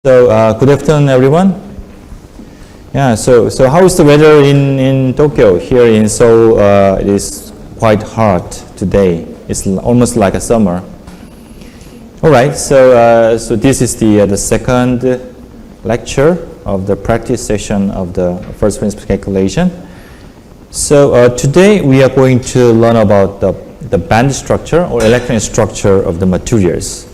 So good afternoon, everyone. Yeah. So how is the weather in Tokyo? Here in Seoul, it is quite hot today. It's almost like a summer. All right. So this is the second lecture of the practice session of the first principle calculation. So today we are going to learn about the band structure or electronic structure of the materials.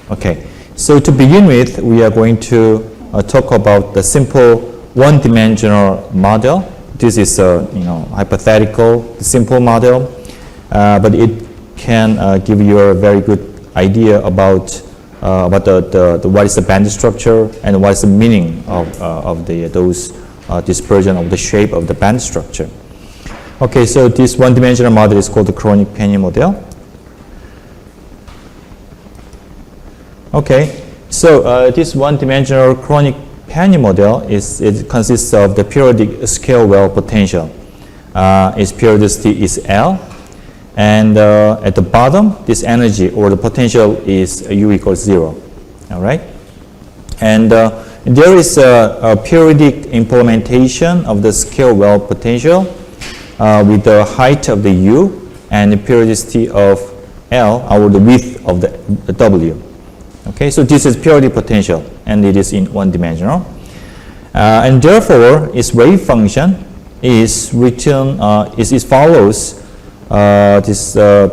Okay. So to begin with, we are going to talk about the simple one-dimensional model. This is a hypothetical, simple model, but it can give you a very good idea about what is the band structure and what is the meaning of those dispersion of the shape of the band structure. Okay, so this one-dimensional model is called the Kronig-Penney model. Okay, so this one-dimensional Kronig-Penney model it consists of the periodic scale well potential. Its periodicity is L, and at the bottom, this energy or the potential is U equals 0. All right, and there is a periodic implementation of the scale well potential with the height of the U and the periodicity of L, or the width of the W. Okay, so this is periodic potential, and it is in one-dimensional, and therefore its wave function is written. It follows the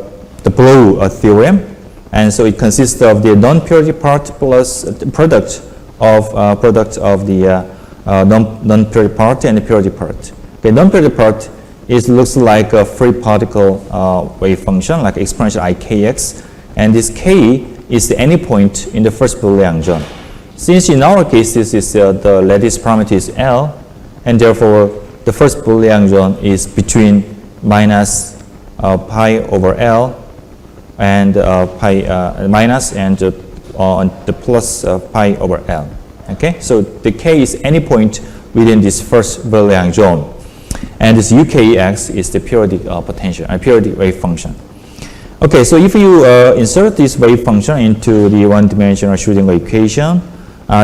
Blow theorem, and so it consists of the non-periodic part plus the product of the non-periodic part and the periodic part. Okay, non-periodic part looks like a free particle wave function, like exponential ikx, and this k is the any point in the first Boolean zone. Since in our case this is the lattice parameter is L, and therefore the first Boolean zone is between minus pi over L and minus and the plus pi over L. Okay, so the k is any point within this first Boolean zone, and this UKX is the periodic potential, periodic wave function. Okay, so if you insert this wave function into the one-dimensional Schrödinger equation,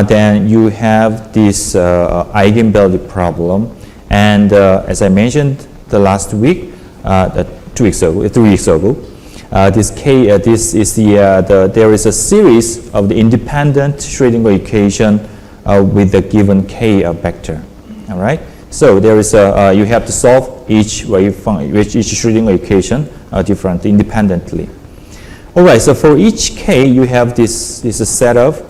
then you have this eigenvalue problem. And as I mentioned the last week, 3 weeks ago, there is a series of the independent Schrödinger equation with the given k vector. All right. So there is you have to solve each Schrödinger equation differently, independently. All right. So for each k, you have this set of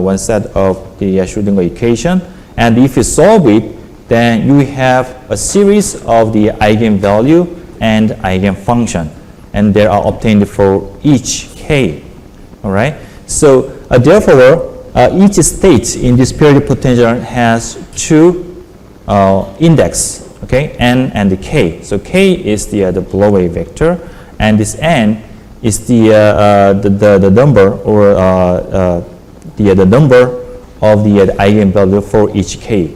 one set of the Schrödinger equation, and if you solve it, then you have a series of the eigenvalue and eigenfunction, and they are obtained for each k. All right. So therefore, each state in this periodic potential has two index, okay, n and the k. So k is the Blow vector, and this n is the number or the number of the eigenvalue for each k.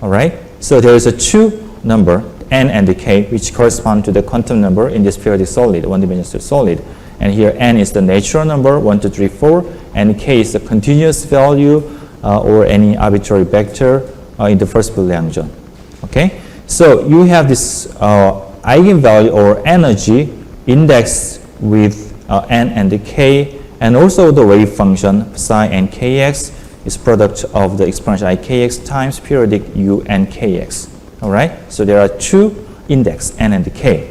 All right. So there is a two number n and the k, which correspond to the quantum number in this periodic solid, one-dimensional solid. And here n is the natural number 1, 2, 3, 4, and k is the continuous value or any arbitrary vector in the first Boolean zone. Okay, so you have this eigenvalue or energy indexed with n and the k, and also the wave function psi and kx is product of the exponential ikx times periodic u and kx. All right, so there are two index n and the k.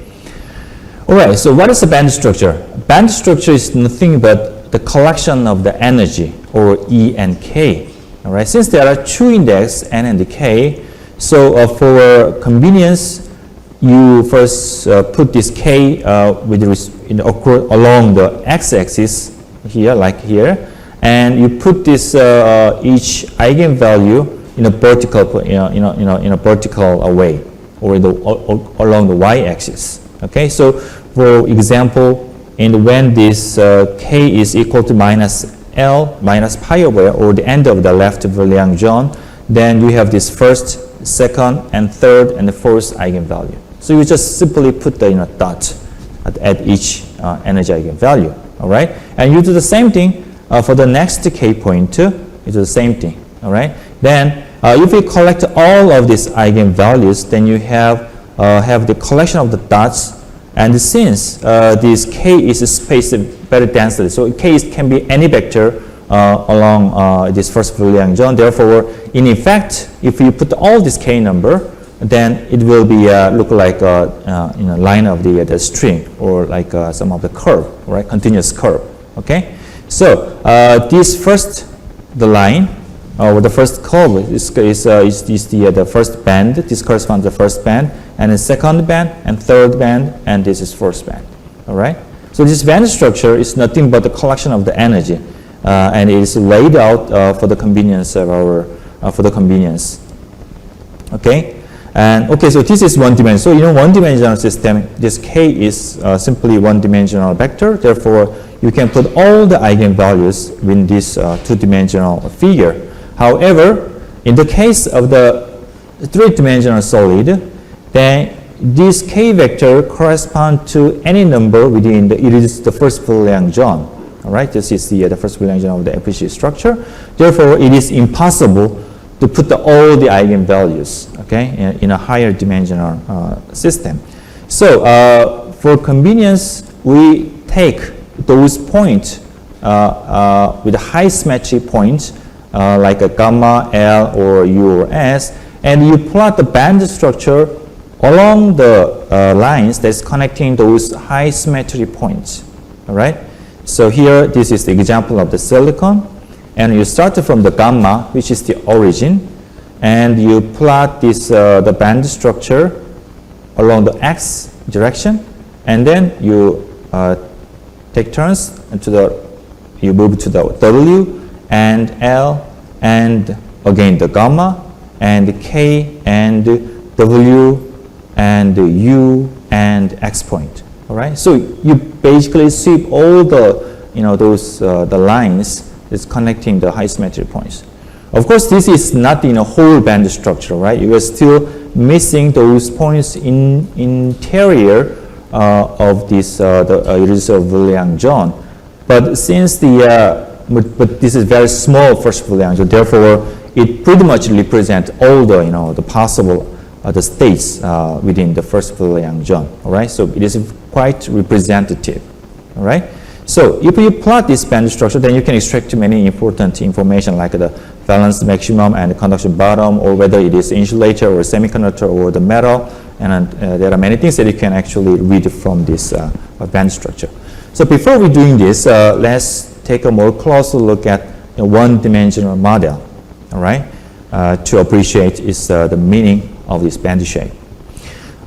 All right, so what is the band structure? Band structure is nothing but the collection of the energy, or E and K. All right, since there are two index n and the k, so for convenience, you first put this k along the x-axis here, like here, and you put this each eigenvalue in a vertical, in a vertical way, or along the y-axis. Okay, so for example, when this k is equal to minus L minus pi over L, or the end of the left Boolean zone, then you have this first, second, and third, and the fourth eigenvalue. So you just simply put the dot at each energy eigenvalue. All right, and you do the same thing for the next k point. It's the same thing. All right. Then if we collect all of these eigenvalues, then you have the collection of the dots. And since this k is spaced very densely, so k can be any vector along this first Lagrange zone. Therefore, in effect, if you put all this k number, then it will be look like line of the string, or like some of the curve, right? Continuous curve. Okay. So this first the line or the first curve is the first band. This corresponds to the first band, and the second band, and third band, and this is fourth band. All right. So this band structure is nothing but the collection of the energy, and it is laid out for the convenience of our Okay. And okay, so this is one dimension. So in a one-dimensional system, this k is simply one-dimensional vector. Therefore, you can put all the eigenvalues in this two-dimensional figure. However, in the case of the three-dimensional solid, then this k vector corresponds to any number within it is the first Lagrange zone. All right, this is the first Lagrange zone of the FEC structure. Therefore, it is impossible to put all the eigenvalues, okay, in a higher dimensional system. So for convenience, we take those points with a high symmetry points like a gamma, L, or U, or S, and you plot the band structure along the lines that's connecting those high symmetry points. All right. So here, this is the example of the silicon. And you start from the gamma, which is the origin, and you plot this the band structure along the x direction, and then you take turns you move to the W and L, and again the gamma and K and W and U and X point. All right. So you basically sweep all the those the lines is connecting the high symmetry points. Of course, this is not in a whole band structure, right? You are still missing those points in interior of this Lagrange zone. But since but this is very small first Lagrange, therefore it pretty much represents all the the possible the states within the first Lagrange zone. All right, so it is quite representative. All right. So if you plot this band structure, then you can extract many important information like the valence maximum and the conduction bottom, or whether it is insulator or semiconductor or the metal. And there are many things that you can actually read from this band structure. So before we're doing this, let's take a more closer look at a one-dimensional model, all right, to appreciate the meaning of this band shape.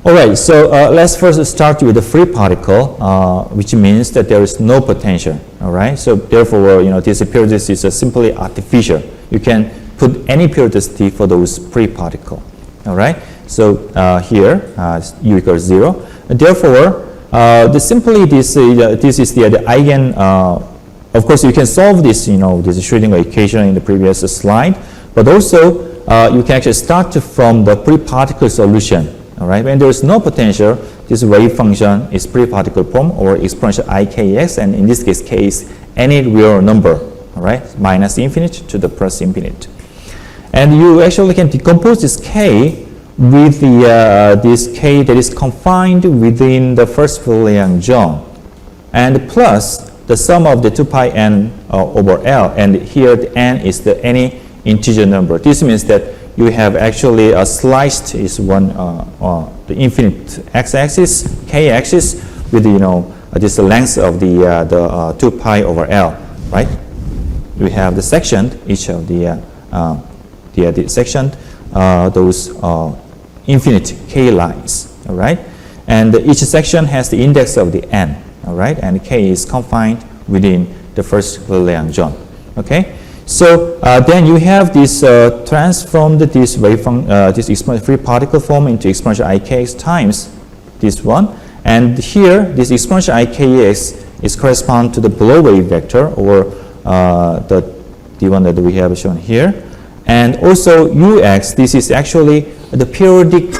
All right, so let's first start with the free particle, which means that there is no potential. All right, so therefore, this periodicity is simply artificial. You can put any periodicity for those free particle. All right, so here U equals 0. And therefore, this is the eigen. Of course, you can solve this, this Schrödinger equation in the previous slide, but also you can actually start from the free particle solution. All right, when there is no potential, this wave function is free particle form, or exponential ikx, and in this case, k is any real number. All right, minus infinite to the plus infinite, and you actually can decompose this k with this k that is confined within the first Lagrange zone, and plus the sum of the 2 pi n over L, and here the n is the any integer number. This means that you have actually sliced is the infinite x-axis, k-axis with this length of the 2 pi over L, right? We have the section, each of the section, those infinite k lines, all right? And each section has the index of the n, all right? And k is confined within the first Lagrange zone, okay? So then you have this transformed this this exponential free particle form into exponential ikx times this one, and here this exponential ikx is correspond to the below wave vector, or the one that we have shown here, and also ux. This is actually the periodic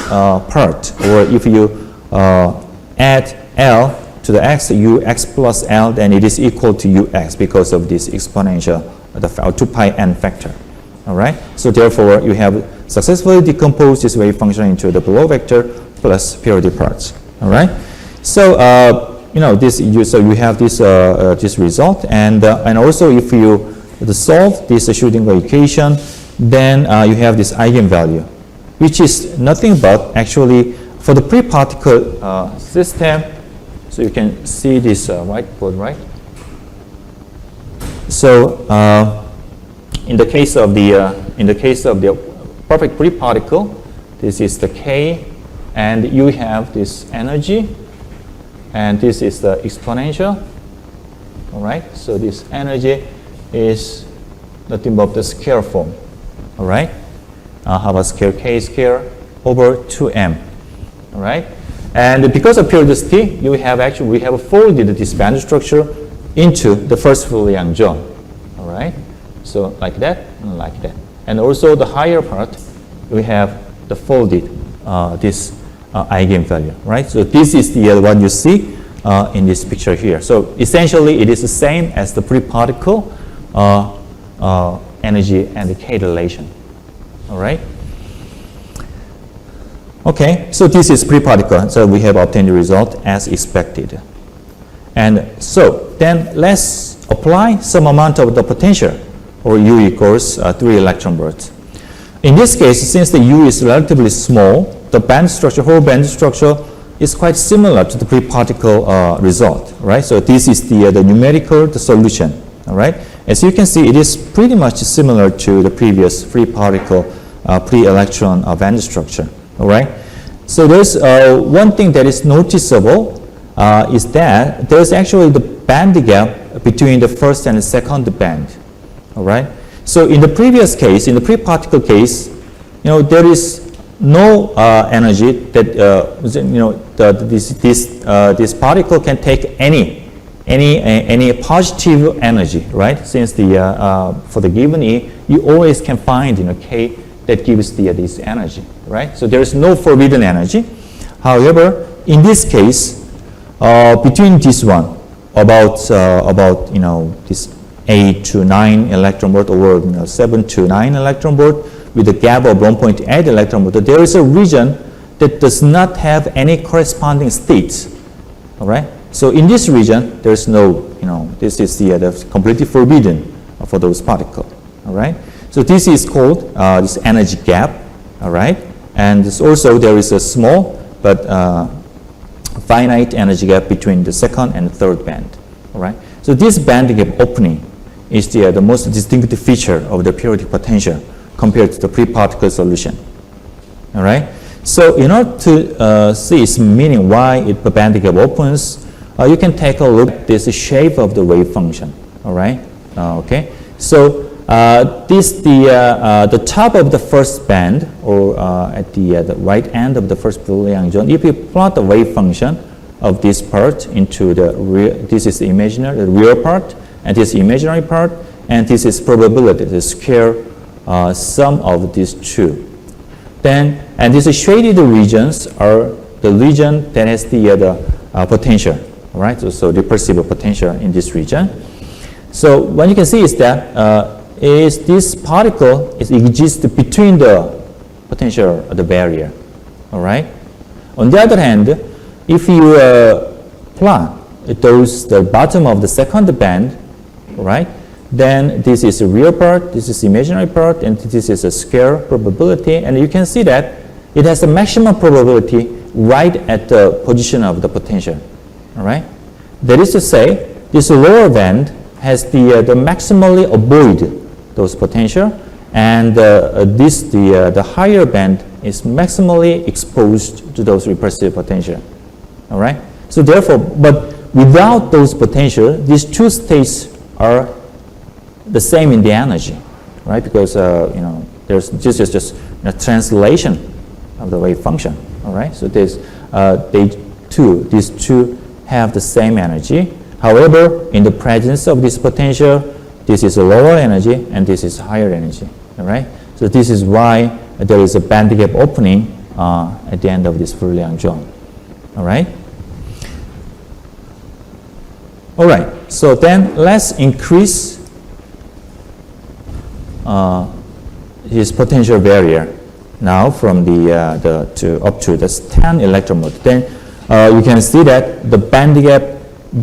part, or if you add L to the x, ux plus L, then it is equal to ux because of this exponential 2 pi n factor. All right. So therefore, you have successfully decomposed this wave function into the below vector plus periodic parts. All right. So so you have this this result, and also if you solve this Schrödinger equation, then you have this eigenvalue, which is nothing but actually for the pre-particle system. So you can see this whiteboard, right? So in the case of the perfect pre-particle, this is the K, and you have this energy, and this is the exponential. All right. So this energy is nothing but the square form. All right. Have a square K square over 2m. All right. And because of periodicity, we have folded this band structure into the first Fourier zone. All right. So like that and like that. And also the higher part, we have the folded this eigenvalue, right? So this is the one you see in this picture here. So essentially, it is the same as the pre-particle energy and the K relation. All right. Okay, so this is pre-particle. So we have obtained the result as expected. And so then let's apply some amount of the potential, or U equals 3 electron volts. In this case, since the U is relatively small, the band structure, whole band structure, is quite similar to the pre-particle result, right? So this is the numerical solution, all right? As you can see, it is pretty much similar to the previous pre-particle, pre-electron band structure, all right? So there's one thing that is noticeable is that there's actually the band gap between the first and the second band, all right? So in the previous case, in the pre-particle case, there is no energy that this particle can take any positive energy, right? Since for the given E, you always can find K that gives this energy, right? So there is no forbidden energy. However, in this case, between this one about this 8 to 9 electron volt or 7 to 9 electron volt with a gap of 1.8 electron volt, there is a region that does not have any corresponding states. All right. So in this region, there is no, this is the completely forbidden for those particles. All right. So this is called this energy gap. All right. And this also there is a small but finite energy gap between the second and third band. All right. So this band gap opening is the most distinctive feature of the periodic potential compared to the pre-particle solution. All right. So in order to see its meaning, why the band gap opens, you can take a look at this shape of the wave function. All right. Okay. So the top of the first band, or at the right end of the first Fourier zone, if you plot the wave function of this part into the real, this is the imaginary, the real part, and this imaginary part, and this is probability, the square sum of these two. Then, and these shaded regions are the region that has the potential, right? So the perceivable potential in this region. So what you can see is that is this particle exists between the potential of the barrier, all right? On the other hand, if you plot the bottom of the second band, right? Then this is a real part, this is imaginary part, and this is a square probability, and you can see that it has a maximum probability right at the position of the potential, all right? That is to say, this lower band has the maximally avoid those potential, and the higher band is maximally exposed to those repulsive potential, all right? So therefore, but without those potential, these two states are the same in the energy, right? Because there's just a translation of the wave function, all right? So these two have the same energy. However, in the presence of this potential, this is a lower energy and this is higher energy, all right? So this is why there is a band gap opening at the end of this Fourier zone, all right? All right, so then let's increase this potential barrier now from the up to this 10 electron volt, then you can see that the band gap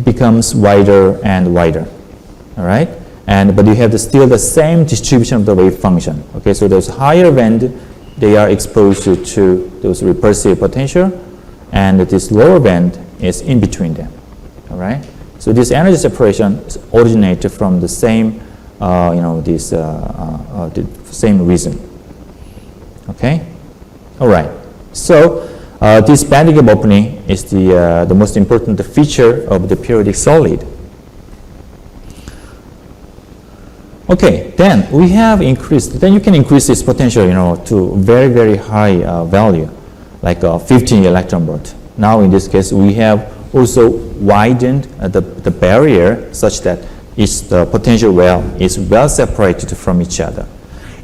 becomes wider and wider. All right, but you have still the same distribution of the wave function. Okay, so those higher band, they are exposed to those repulsive potential, and this lower band is in between them. All right, so this energy separation originated from the same, the same reason. Okay, all right. So this band gap opening is the most important feature of the periodic solid. Okay, then we have increased. Then you can increase this potential, to very, very high value, like 15 electron volt. Now, in this case, we have also widened the barrier such that the potential well is well separated from each other.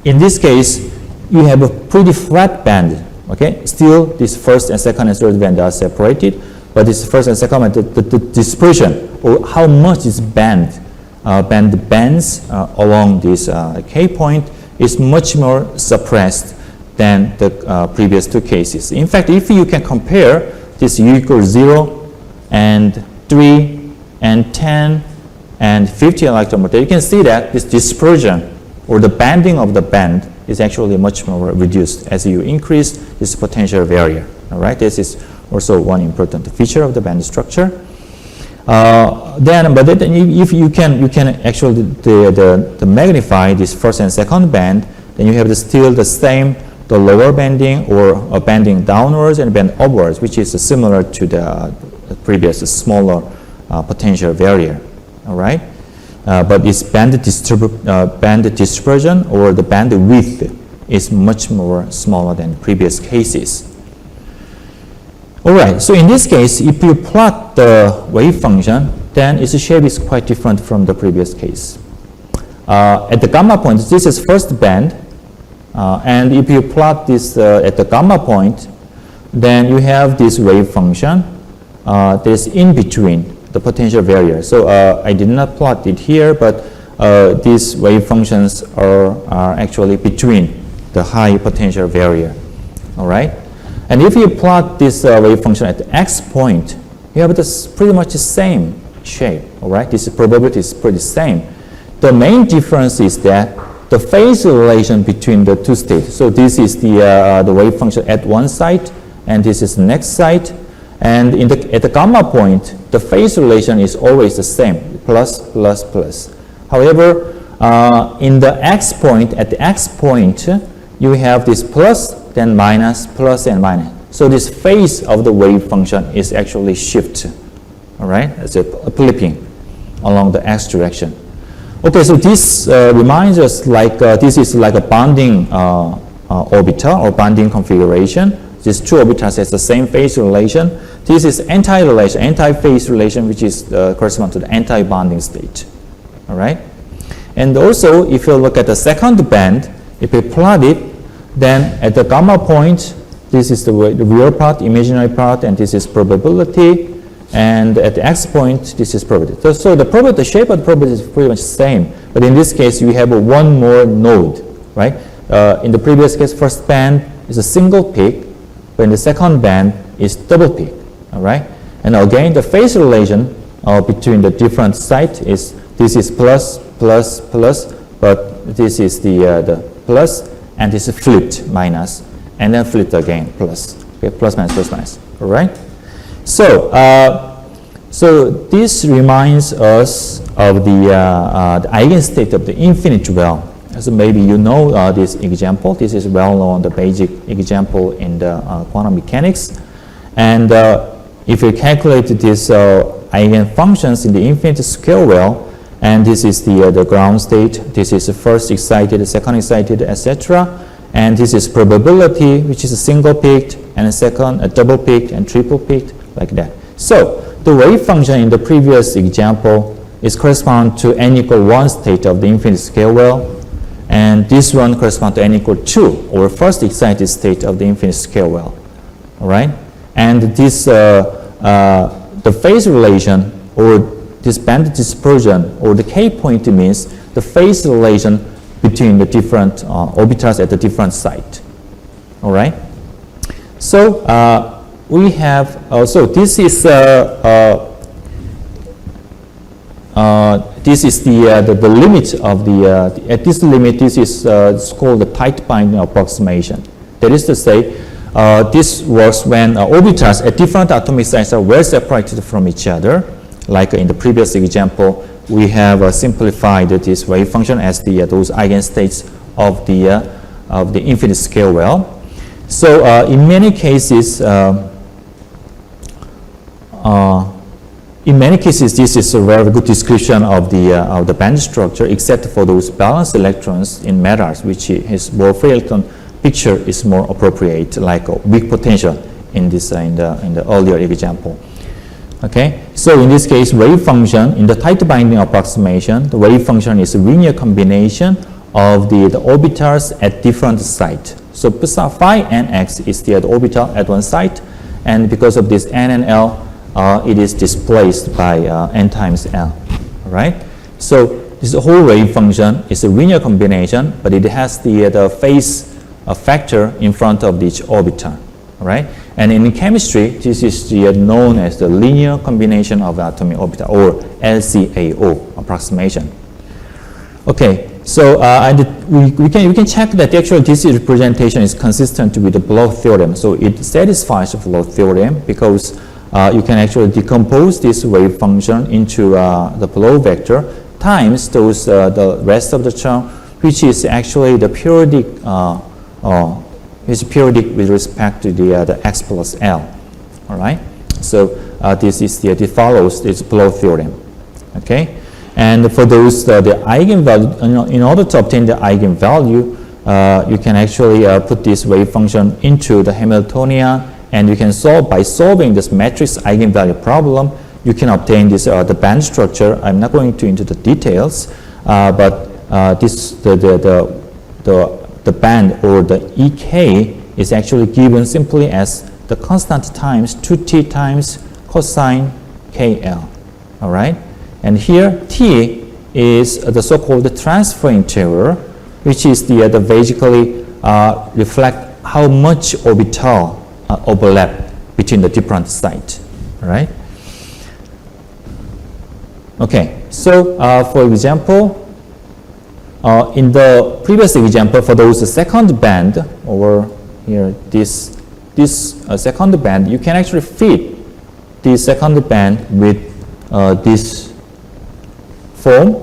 In this case, you have a pretty flat band. Okay, still this first and second and third band are separated, but this first and second band, the dispersion or how much this band bends along this K point is much more suppressed than the previous two cases. In fact, if you can compare this U equals 0 and 3 and 10 and 50 electron volt, you can see that this dispersion or the bending of the band is actually much more reduced as you increase this potential barrier. All right, this is also one important feature of the band structure. But if you can actually the magnify this first and second band, then you have still the same, the lower bending or bending downwards and bend upwards, which is similar to the previous smaller potential barrier. All right. But this band dispersion or the band width is much more smaller than previous cases. All right, so in this case, if you plot the wave function, then its shape is quite different from the previous case. At the gamma point, this is first band, and if you plot this at the gamma point, then you have this wave function that's in between the potential barrier. So I did not plot it here, but these wave functions are actually between the high potential barrier. All right, and if you plot this wave function at the x point, you have this pretty much the same shape. All right, this probability is pretty same. The main difference is that the phase relation between the two states. So this is the wave function at one site, and this is the next site. And at the gamma point, the phase relation is always the same, plus, plus, plus. However, in the x point, at the x point, you have this plus, then minus, plus, and minus. So this phase of the wave function is actually shift. All right, it's a flipping along the x direction. Okay, so this reminds us like this is like a bonding orbital or bonding configuration. These two orbitals has the same phase relation. This is anti-relation, anti-phase relation, which is correspond to the anti-bonding state. All right. And also, if you look at the second band, if you plot it, then at the gamma point, this is the real part, imaginary part, and this is probability. And at the x point, this is probability. So the shape of the probability is pretty much the same. But in this case, you have one more node, right? In the previous case, first band is a single peak. But in the second band is double peak, all right? And again, the phase relation between the different sites is this is plus, plus, plus, but this is the plus, and this is flipped minus, and then flipped again plus. Okay, plus minus, all right? So, so this reminds us of the eigenstate of the infinite well. So maybe you know this example. This is well known, the basic example in the quantum mechanics. And if you calculate these eigenfunctions in the infinite scale well, and this is the ground state, this is the first excited, second excited, etc. And this is probability, which is a single peaked, and a second, a double peaked, and triple peaked, like that. So the wave function in the previous example is correspond to n equal 1 state of the infinite scale well. And this one corresponds to n equal 2, or first excited state of the infinite scale well. All right? And this, the phase relation, or this band dispersion, or the K point means the phase relation between the different orbitals at the different site. All right. So we have also this is the limit of the at this limit. This is it's called the tight binding approximation. That is to say, this works when orbitals at different atomic sites are well separated from each other. Like in the previous example, we have simplified this wave function as those eigenstates of the infinite scale well. So in many cases, this is a very good description of the band structure, except for those balanced electrons in metals, which is more Freelectron picture is more appropriate, like a weak potential in this in the earlier example. Okay, so in this case, wave function in the tight binding approximation, the wave function is a linear combination of the orbitals at different sites. So phi and x is the orbital at one site, and because of this n and l, it is displaced by n times l. All right. So this whole wave function is a linear combination, but it has the phase factor in front of each orbital. All right. And in chemistry, this is known as the linear combination of atomic orbital, or LCAO approximation. Okay. So we can check that actually this representation is consistent with the Bloch theorem. So it satisfies the Bloch theorem because you can actually decompose this wave function into the Bloch vector times those the rest of the term, which is actually the periodic with respect to the x plus l. All right. So this is it follows this Bloch theorem. Okay. And for those the eigenvalue, in order to obtain the eigenvalue, you can actually put this wave function into the Hamiltonian, and you can solve by solving this matrix eigenvalue problem. You can obtain this the band structure. I'm not going into the details, but this the band or the EK is actually given simply as the constant times 2t times cosine KL. All right. And here, T is the so-called transfer integral, which is the basically reflect how much orbital overlap between the different sites. All right. Okay. So, for example, in the previous example, for those second band over here, this second band, you can actually fit the second band with this form,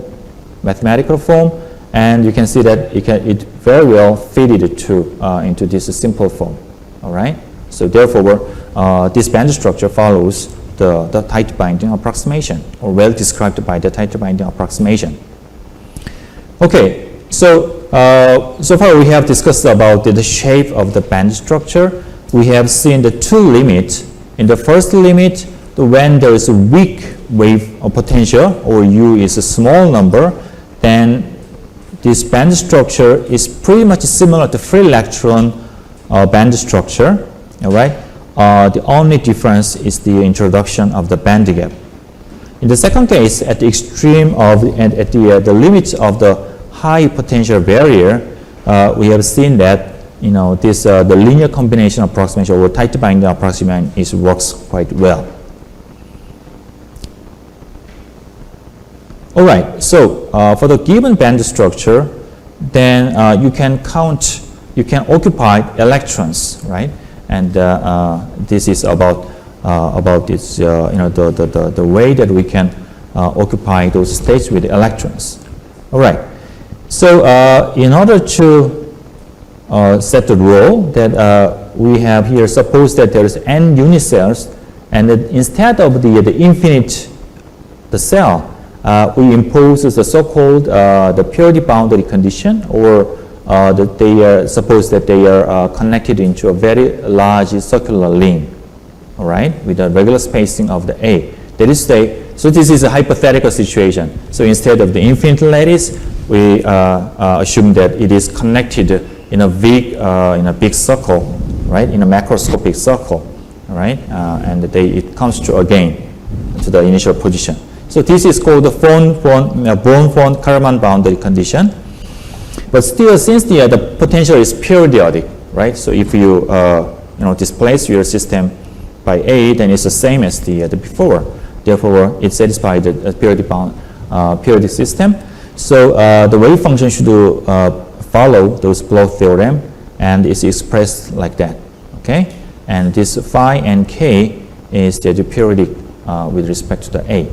mathematical form, and you can see that it very well fitted into this simple form. All right. So therefore, this band structure follows the tight binding approximation, or well described by the tight binding approximation. Okay. So so far we have discussed about the shape of the band structure. We have seen the two limits. In the first limit, when there is a weak wave of potential, or U is a small number, then this band structure is pretty much similar to free electron band structure. All right. The only difference is the introduction of the band gap. In the second case, at the extreme of and at the limits of the high potential barrier, we have seen that this the linear combination approximation or tight binding approximation works quite well. All right, so for the given band structure, then you can occupy electrons, right? And this is about this, the way that we can occupy those states with electrons. All right, so in order to set the rule that we have here, suppose that there is n unit cells, and that instead of the infinite the cell, we impose the so-called the periodic boundary condition, or that they suppose that they are connected into a very large circular ring, all right, with a regular spacing of the A. That is so this is a hypothetical situation. So instead of the infinite lattice, we assume that it is connected in a big circle, right, in a macroscopic circle, all right, and it comes to again to the initial position. So this is called the Born-Karaman boundary condition. But still, since the potential is periodic, right? So if you displace your system by A, then it's the same as the before. Therefore, it satisfies the periodic system. So the wave function should follow those Bloch theorem, and it's expressed like that. Okay, and this phi and k is the periodic with respect to the A.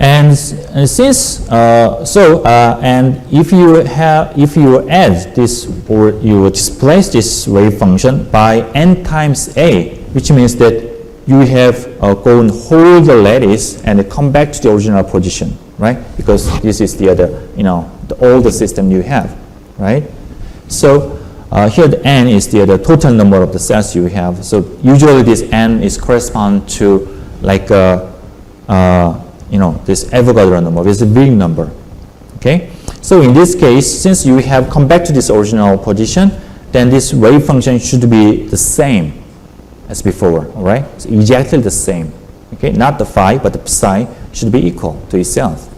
And since and if you add this, or you displace this wave function by n times A, which means that you have go and hold the lattice and come back to the original position, right? Because this is the older system you have, right? So here the n is the total number of the cells you have. So usually this n is correspond to like this Avogadro number, this is a big number. Okay, so in this case, since you have come back to this original position, then this wave function should be the same as before. All right, so exactly the same. Okay, not the phi, but the psi should be equal to itself.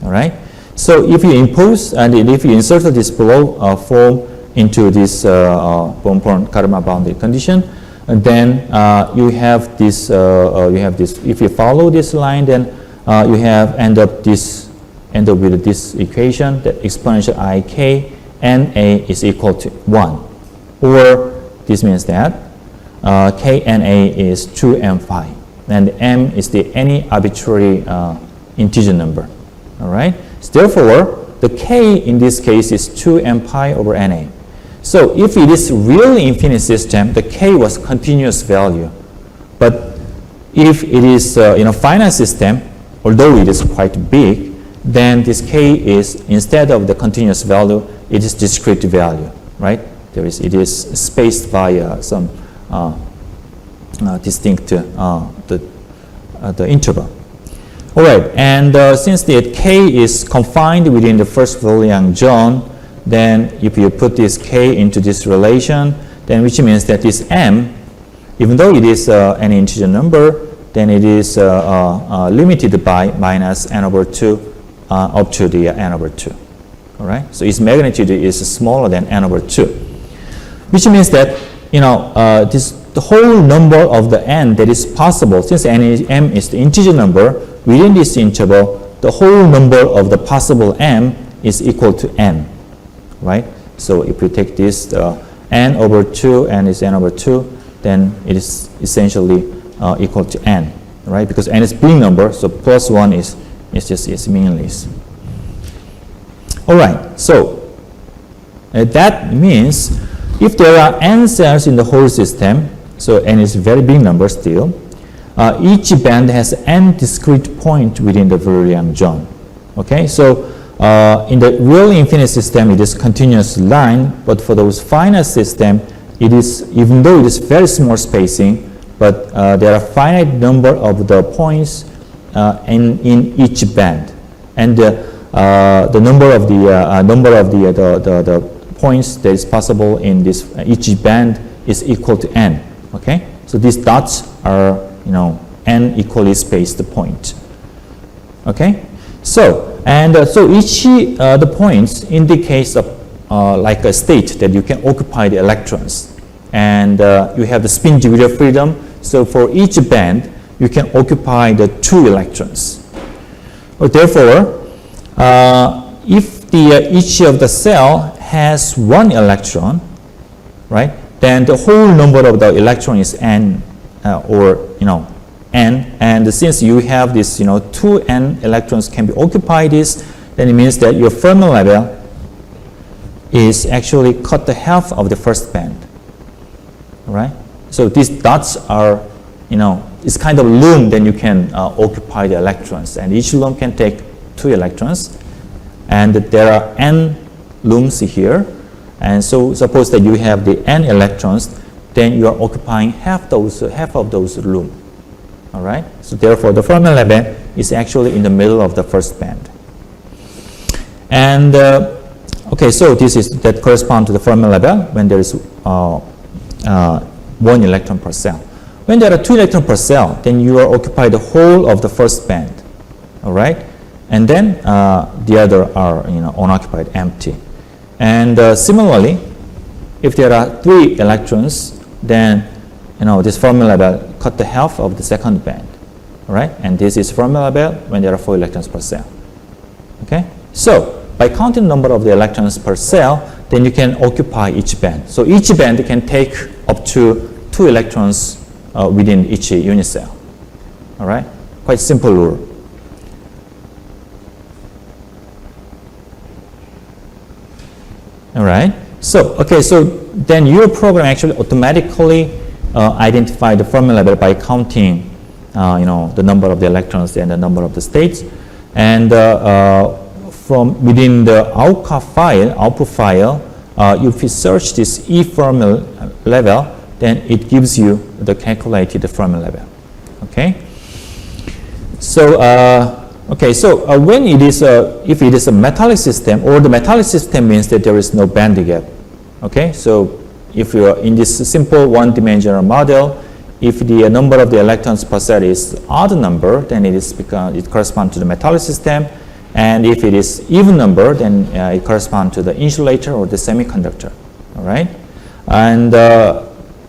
All right. So if you impose and if you insert this below form into this Born-Karma boundary condition, and then you have this. If you follow this line, then you have end up with this equation that exponential ik na is equal to 1, or this means that k na is 2m phi, and m is any arbitrary integer number. All right. So therefore, the k in this case is 2m pi over na. So if it is really infinite system, the k was continuous value, but if it is finite system, although it is quite big, then this k is, instead of the continuous value, it is discrete value, right? It is spaced by some distinct the interval. All right, and since the k is confined within the first William zone, then if you put this k into this relation, then which means that this m, even though it is an integer number, then it is limited by minus n over 2 up to the n over 2. All right, so its magnitude is smaller than n over 2, which means that the whole number of the n that is possible, since m is the integer number within this interval, the whole number of the possible m is equal to n, right? So if we take this n over 2 and is n over 2, then it is essentially equal to n, right? Because n is big number, so plus 1 is meaningless. All right, so that means if there are n cells in the whole system, so n is very big number still, each band has n discrete point within the William zone. Okay, so in the real infinite system, it is continuous line, but for those finite system, it is, even though it is very small spacing, but there are finite number of the points in each band, and the number of the points that is possible in this each band is equal to n. Okay, so these dots are n equally spaced point. Okay, so so each the points indicates like a state that you can occupy the electrons, and you have the spin divider freedom. So for each band, you can occupy the 2 electrons. Therefore, if each of the cell has 1 electron, right, then the whole number of the electron is n, or n. And since you have this, 2n electrons can be occupied, then it means that your Fermi level is actually cut the half of the first band, right? So these dots are, it's kind of loom, then you can occupy the electrons, and each loom can take 2 electrons, and there are n looms here, and so suppose that you have the n electrons, then you are occupying half of those loom. All right. So therefore, the Fermi level is actually in the middle of the first band. And okay, so that corresponds to the Fermi level when there is 1 electron per cell. When there are 2 electrons per cell, then you are occupy the whole of the first band. All right, and then the other are unoccupied, empty. And similarly, if there are 3 electrons, then this Fermi level cut the half of the second band, all right? And this is Fermi level when there are 4 electrons per cell. Okay, so by counting the number of the electrons per cell, then you can occupy each band. So each band can take up to 2 electrons within each unit cell. All right, quite simple rule. All right, so then your program actually automatically identify the Fermi level by counting the number of the electrons and the number of the states. And from within the output file, if you search this E Fermi level, then it gives you the calculated Fermi level. Okay. So when it is if it is a metallic system, or the metallic system means that there is no band gap. Okay. So if you are in this simple one-dimensional model, if the number of the electrons per cell is odd number, then it corresponds to the metallic system. And if it is even number, then it corresponds to the insulator or the semiconductor. All right. And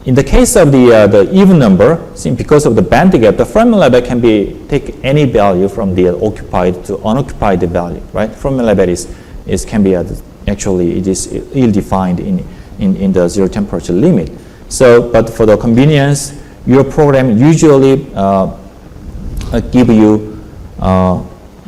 in the case of the even number, because of the band gap, the Fermi level can take any value from the occupied to unoccupied value. Right. Fermi level can be actually it is ill-defined in the zero temperature limit. So, but for the convenience, your program usually give you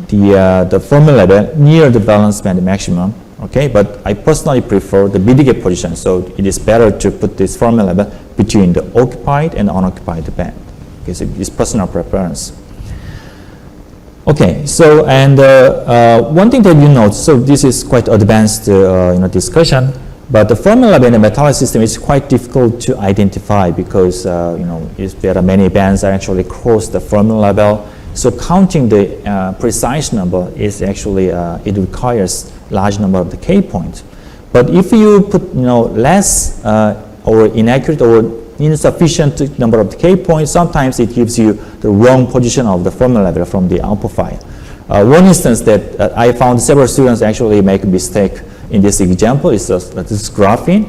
the Fermi level near the valence band maximum. Okay, but I personally prefer the mid-gap position, so it is better to put this Fermi level between the occupied and unoccupied band. Okay, so it's personal preference. Okay, so and one thing that you note, so this is quite advanced discussion. But the Fermi level in the metallic system is quite difficult to identify because if there are many bands that actually cross the Fermi level. So counting the precise number is actually it requires large number of the K points. But if you put less or inaccurate or insufficient number of the K points, sometimes it gives you the wrong position of the Fermi level from the output file. One instance that I found several students actually make a mistake in this example is this graphene.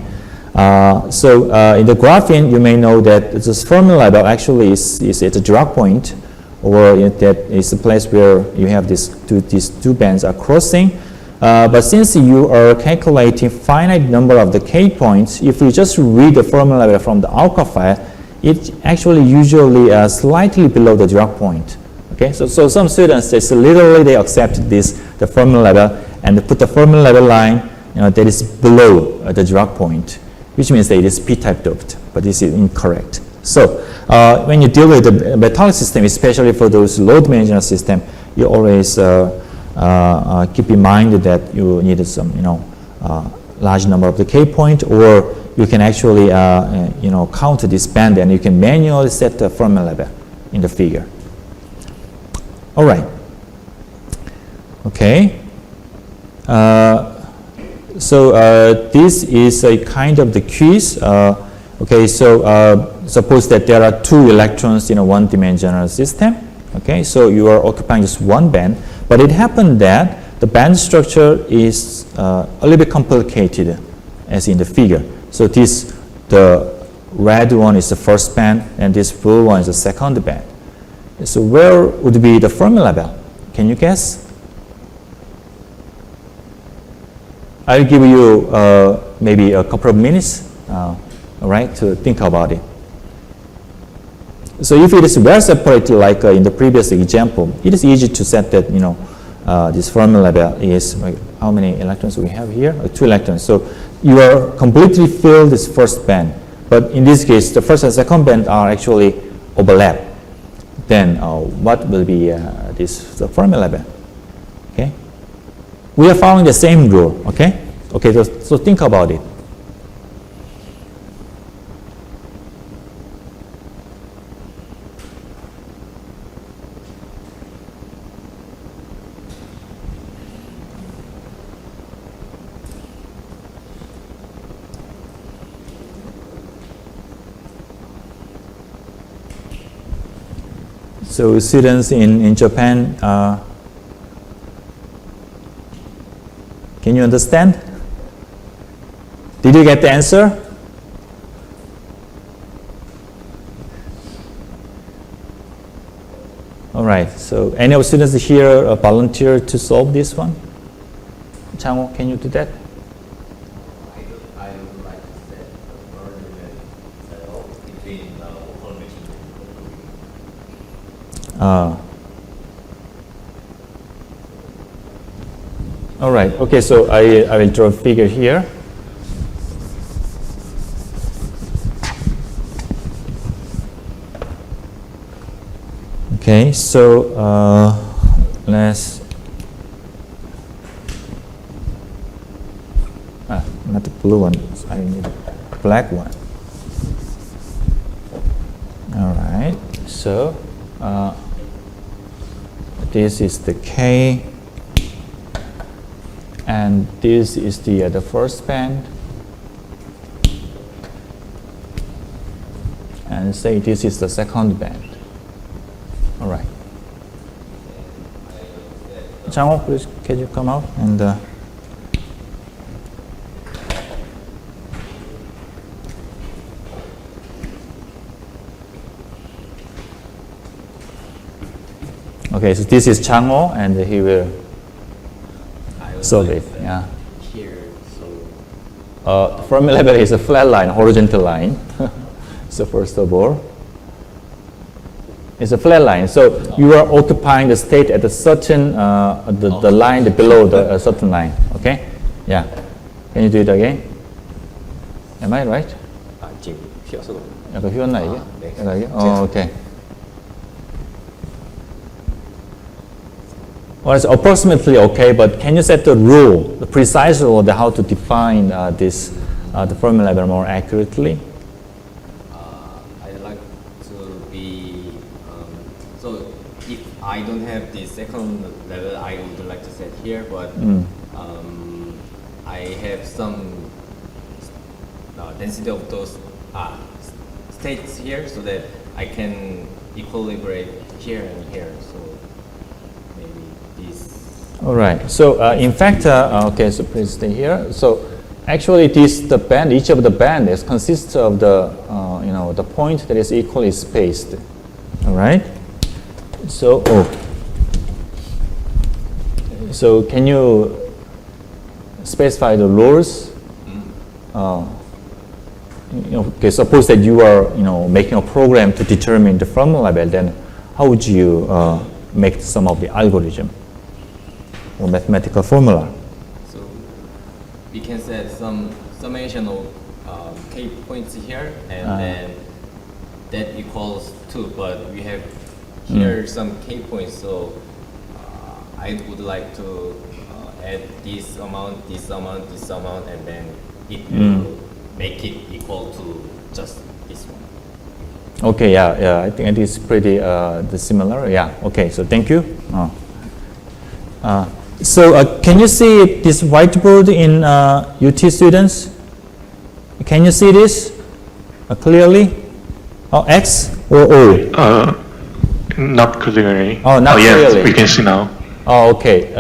In the graphene, you may know that this Fermi level actually is at a Dirac point, or that is a place where you have these two bands are crossing. But since you are calculating finite number of the K points, if you just read the Fermi level from the output file, it's actually usually slightly below the Dirac point. Okay, so some students they accept the Fermi level and put the Fermi level line that is below the Dirac point, which means that it is P-type doped, but this is incorrect. So when you deal with the metallic system, especially for those low-dimensional system, you always keep in mind that you need some large number of the K point, or you can actually count this band and you can manually set the Fermi level in the figure. All right. Okay. This is a kind of the quiz. Okay, so suppose that there are 2 electrons in a one-dimensional system. Okay, so you are occupying just one band, but it happened that the band structure is a little bit complicated, as in the figure. So the red one is the first band, and this blue one is the second band. So where would be the Fermi level? Can you guess? I'll give you maybe a couple of minutes, all right, to think about it. So if it is well separated, like in the previous example, it is easy to set that this Fermi level is how many electrons we have here? 2 electrons. So you are completely filled this first band, but in this case, the first and second band are actually overlap. Then what will be the Fermi level? Okay, we are following the same rule. Okay, so think about it. So students in Japan, can you understand? Did you get the answer? All right, so any of the students here volunteer to solve this one? Chang-ho, can you do that? I would like to set a coordinate between the formation. All right, okay, so I will draw a figure here. Okay, so let's, not the blue one, I need a black one. All right, so this is the K, and this is the first band, and say this is the second band. All right. Chang-ho, please, can you come out and okay, so this is Chang-ho, and he will solve it. Yeah. Here, so The Fermi level is a flat line, horizontal line. So first of all, it's a flat line. So you are occupying the state at a certain the line below the certain line. Okay? Yeah. Can you do it again? Am I right? 지금 휘어서 약간 휘었나 이게? 네. 약간 이게? Okay. Well, it's approximately okay, but can you set the rule, the precise rule, of how to define this the Fermi level more accurately? I'd like to be so if I don't have the second level, I would like to set here, but I have some density of those states here, so that I can equilibrate here and here. So maybe this. All right. So in fact, okay. So please stay here. So actually, the band, each of the bands consists of the the point that is equally spaced. All right. So so can you specify the rules? Okay. Suppose that you are making a program to determine the Fermi level. Then how would you make some of the algorithm or mathematical formula? So we can set some summation of k points here, and then that equals 2. But we have here some k points, so I would like to add this amount, this amount, this amount, and then it will make it equal to just this one. Okay, yeah, I think it is pretty similar. Yeah, okay, so thank you. So can you see this whiteboard in UT students? Can you see this clearly? Oh, X or O? Not clearly. Oh, not yes, clearly. we can see now. Oh, okay.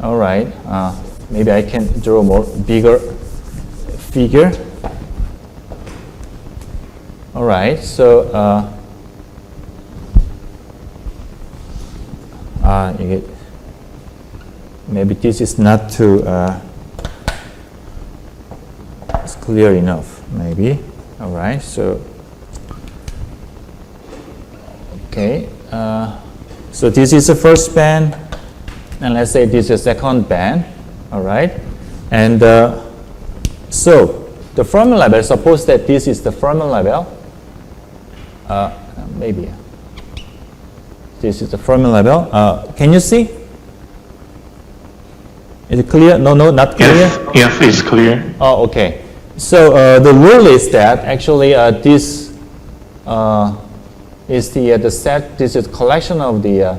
All right. Maybe I can draw more bigger figure. All right. So maybe this is not too it's clear enough. Maybe. All right. So okay. So this is the first band, and let's say this is the second band. All right. And so the Fermi level. Suppose that this is the Fermi level. Maybe. This is the Fermi level. Can you see? Is it clear? No, not clear? Yes, it's clear. Oh, okay. So the rule is that actually this is the set. This is collection of the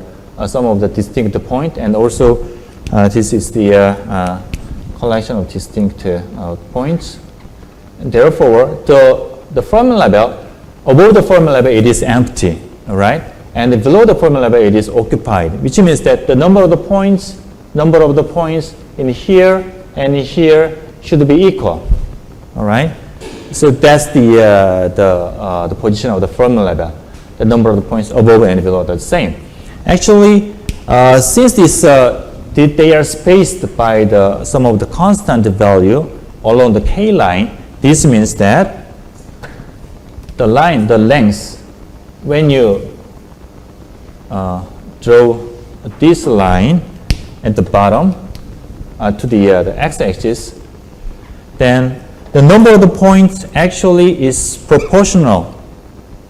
some of the distinct point, and also this is the collection of distinct points. And therefore, the Fermi level, above the Fermi level, it is empty. All right. And below the Fermi level, it is occupied, which means that the number of the points number of the points in here and in here should be equal. All right. So that's the position of the Fermi level. The number of the points above and below are the same. Actually, since they are spaced by the sum of the constant value along the K line, this means that the length, when you draw this line at the bottom to the x-axis, then the number of the points actually is proportional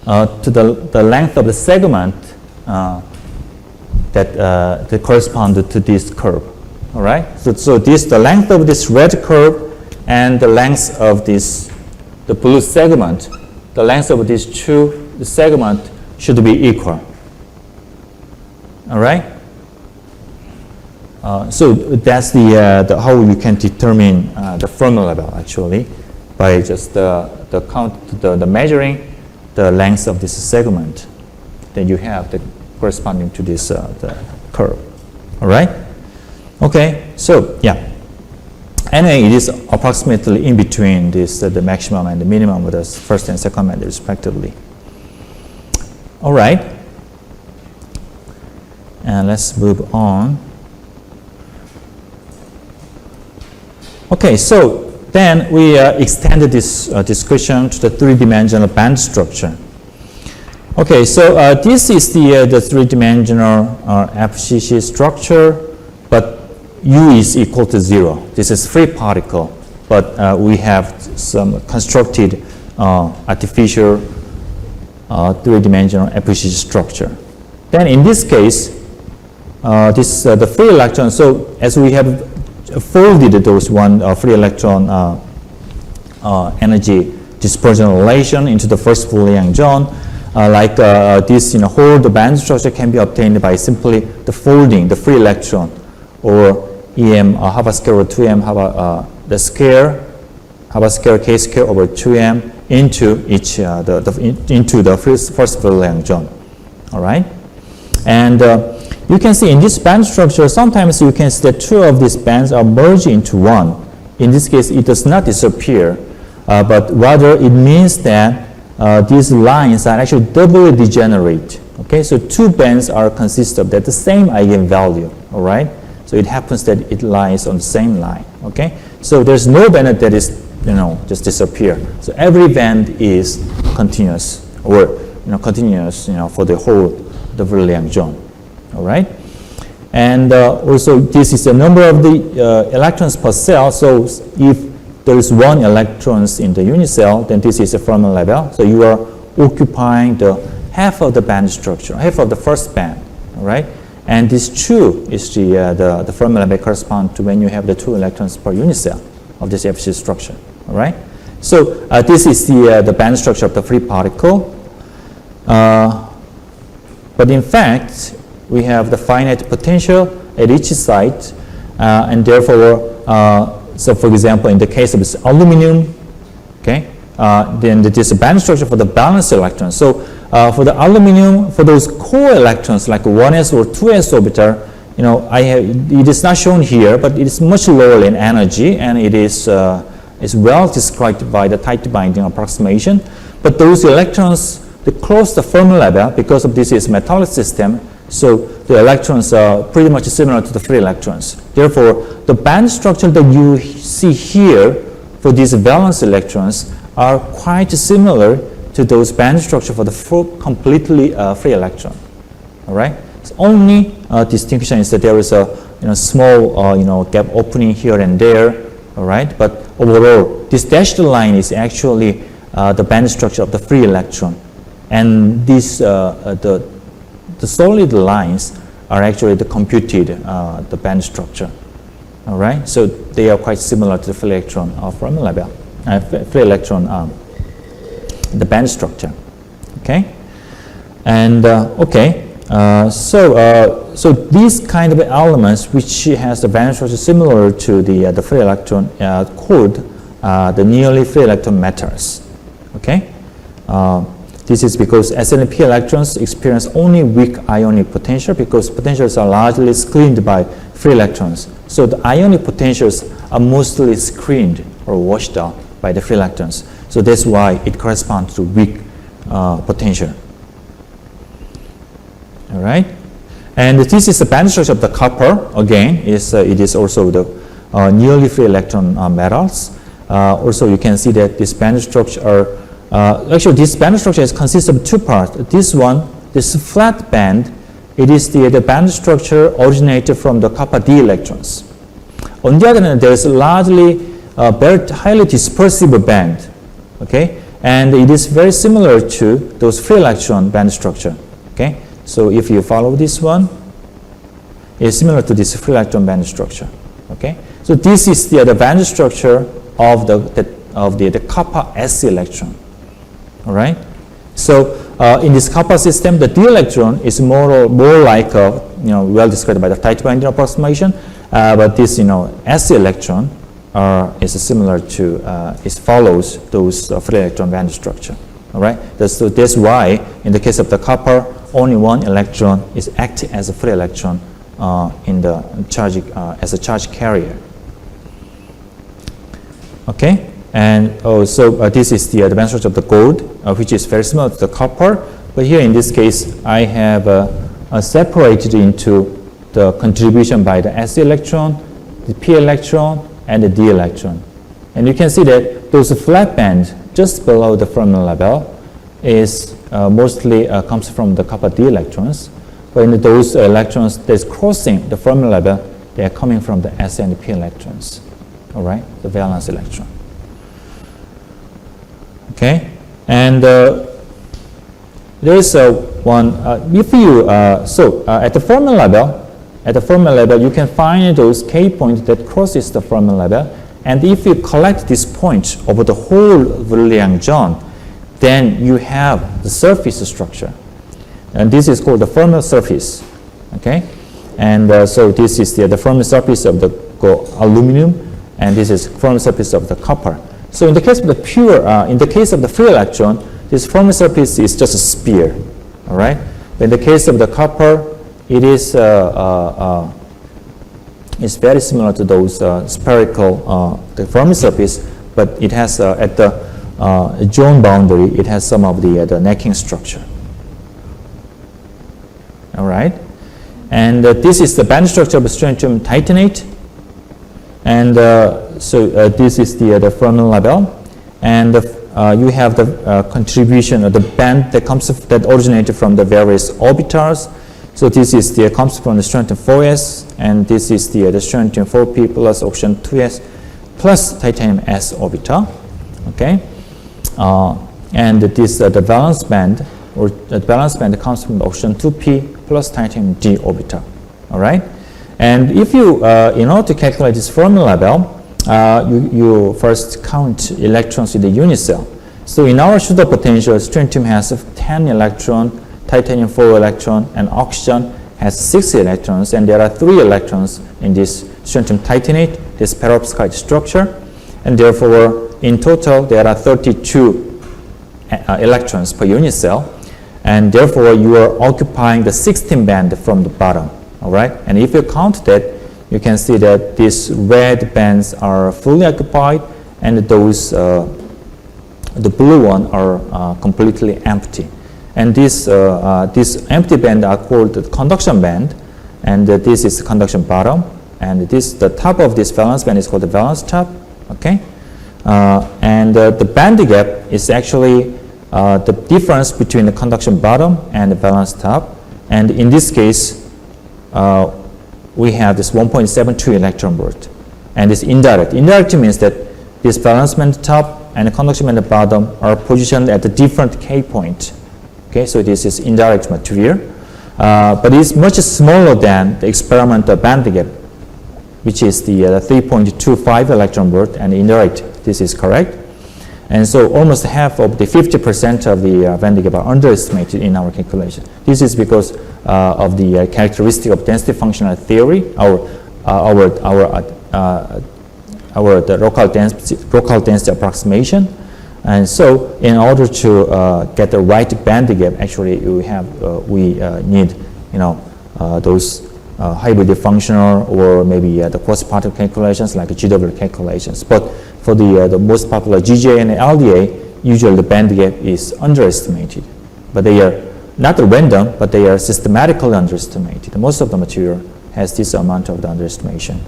to the length of the segment that correspond to this curve. All right. So the length of this red curve and the length of the blue segment, the length of these two segments should be equal. All right. So that's the how you can determine the Fermi level actually by just the measuring the length of this segment that you have that corresponding to this the curve. All right. Okay. So yeah. Anyway, it is approximately in between this the maximum and the minimum of the first and second method respectively. All right. And let's move on. Okay, so then we extended this discussion to the three-dimensional band structure. Okay, so this is the three-dimensional FCC structure, but U is equal to 0. This is free particle, but we have some constructed artificial three-dimensional FCC structure. Then in this case, the free electron, so as we have folded those free electron energy dispersion relation into the first Fourier zone, this whole the band structure can be obtained by simply the folding the free electron or EM half a square over 2m the square half a square k square over 2m into each into the first Fourier zone. All right, and you can see in this band structure, sometimes you can see that two of these bands are merged into one. In this case, it does not disappear, but rather it means that these lines are actually doubly degenerate. Okay, so two bands are consist of the same eigenvalue. All right, so it happens that it lies on the same line. Okay, so there's no band that is just disappear. So every band is continuous or continuous for the whole the Fourier zone. All right, and also this is the number of the electrons per cell. So if there is one electrons in the unit cell, then this is a Fermi level. So you are occupying the half of the band structure, half of the first band. All right, and this 2 is the Fermi level correspond to when you have the 2 electrons per unit cell of this FCC structure. All right, so this is the band structure of the free particle. But in fact, we have the finite potential at each site, and therefore, so for example, in the case of this aluminum, okay, then it is a band structure for the balanced electrons. So for the aluminum, for those core electrons like 1s or 2s orbital, it is not shown here, but it is much lower in energy, and it is well described by the tight binding approximation. But those electrons, they close the Fermi level because of this is metallic system. So the electrons are pretty much similar to the free electrons. Therefore, the band structure that you see here for these valence electrons are quite similar to those band structure for the completely free electron. All right. So only distinction is that there is a small gap opening here and there. All right. But overall, this dashed line is actually the band structure of the free electron, and this the solid lines are actually the computed the band structure. All right, so they are quite similar to the free electron Fermi level, free electron the band structure. Okay, and so these kind of elements which has the band structure similar to the free electron called the nearly free electron metals. Okay. This is because SNP electrons experience only weak ionic potential because potentials are largely screened by free electrons. So the ionic potentials are mostly screened or washed out by the free electrons. So that's why it corresponds to weak potential. All right, and this is the band structure of the copper. Again, it is also the nearly free electron metals. Also, you can see that this band structure actually this band structure consists of two parts. This one, this flat band, it is the band structure originated from the copper d electrons. On the other hand, there is a largely very highly dispersible band, okay, and it is very similar to those free electron band structure. Okay, so if you follow this one, it's similar to this free electron band structure. Okay, so this is the band structure of the copper s electron. All right, so in this copper system, the d electron is more like well described by the tight binding approximation, but this s electron is similar to it follows those free electron band structure. All right, so that's why in the case of the copper, only one electron is acting as a free electron in the charge as a charge carrier. Okay. And also, this is the band structure of the gold, which is very similar to the copper. But here in this case, I have separated into the contribution by the s electron, the p electron, and the d electron. And you can see that those flat bands just below the Fermi level is mostly comes from the copper d electrons. But in those electrons that's crossing the Fermi level, they are coming from the s and the p electrons. All right, the valence electron. Okay, and there is one. If you at the Fermi level, you can find those k points that crosses the Fermi level, and if you collect these points over the whole Wiliang zone, then you have the surface structure, and this is called the Firmware Surface. Okay, and so this is the Firmware Surface of the aluminum, and this is Firmware Surface of the copper. So in the case of the in the case of the free electron, this Fermi surface is just a sphere, all right? But in the case of the copper, it is it's very similar to those spherical the Fermi surface, but it has at the zone boundary, it has some of the necking structure. All right, and this is the band structure of strontium titanate. And so this is the Fermi level, and you have the contribution of the band that originated from the various orbitals. So this is comes from the strontium 4s, and this is the strontium 4p plus oxygen 2s plus titanium s orbital. Okay, and this the valence band, or the valence band comes from the oxygen 2p plus titanium d orbital. All right. And if you, in order to calculate this Fermi level, you first count electrons in the unit cell. So in our pseudo potential, strontium has 10 electrons, titanium 4 electrons, and oxygen has 6 electrons, and there are 3 electrons in this strontium titanate, this perovskite structure, and therefore in total there are 32 electrons per unit cell, and therefore you are occupying the 16 band from the bottom. All right, and if you count that, you can see that these red bands are fully occupied, and those the blue one are completely empty. And these empty band are called the conduction band, and this is the conduction bottom, and the top of this valence band is called the valence top. Okay, and the band gap is actually the difference between the conduction bottom and the valence top, and in this case. We have this 1.72 electron volt, and this indirect. Indirect means that this valence band top and the conduction band bottom are positioned at a different k point. Okay, so this is indirect material, but it's much smaller than the experimental band gap, which is the 3.25 electron volt, and indirect. This is correct, and so almost half of the 50% of the band gap are underestimated in our calculation. This is because of the characteristic of density functional theory, the local density approximation, and so in order to get the right band gap, actually we need those hybrid functional or maybe the cross-particle calculations like GW calculations. But for the most popular GJ and LDA, usually the band gap is underestimated. But they are not random, but they are systematically underestimated. Most of the material has this amount of the underestimation.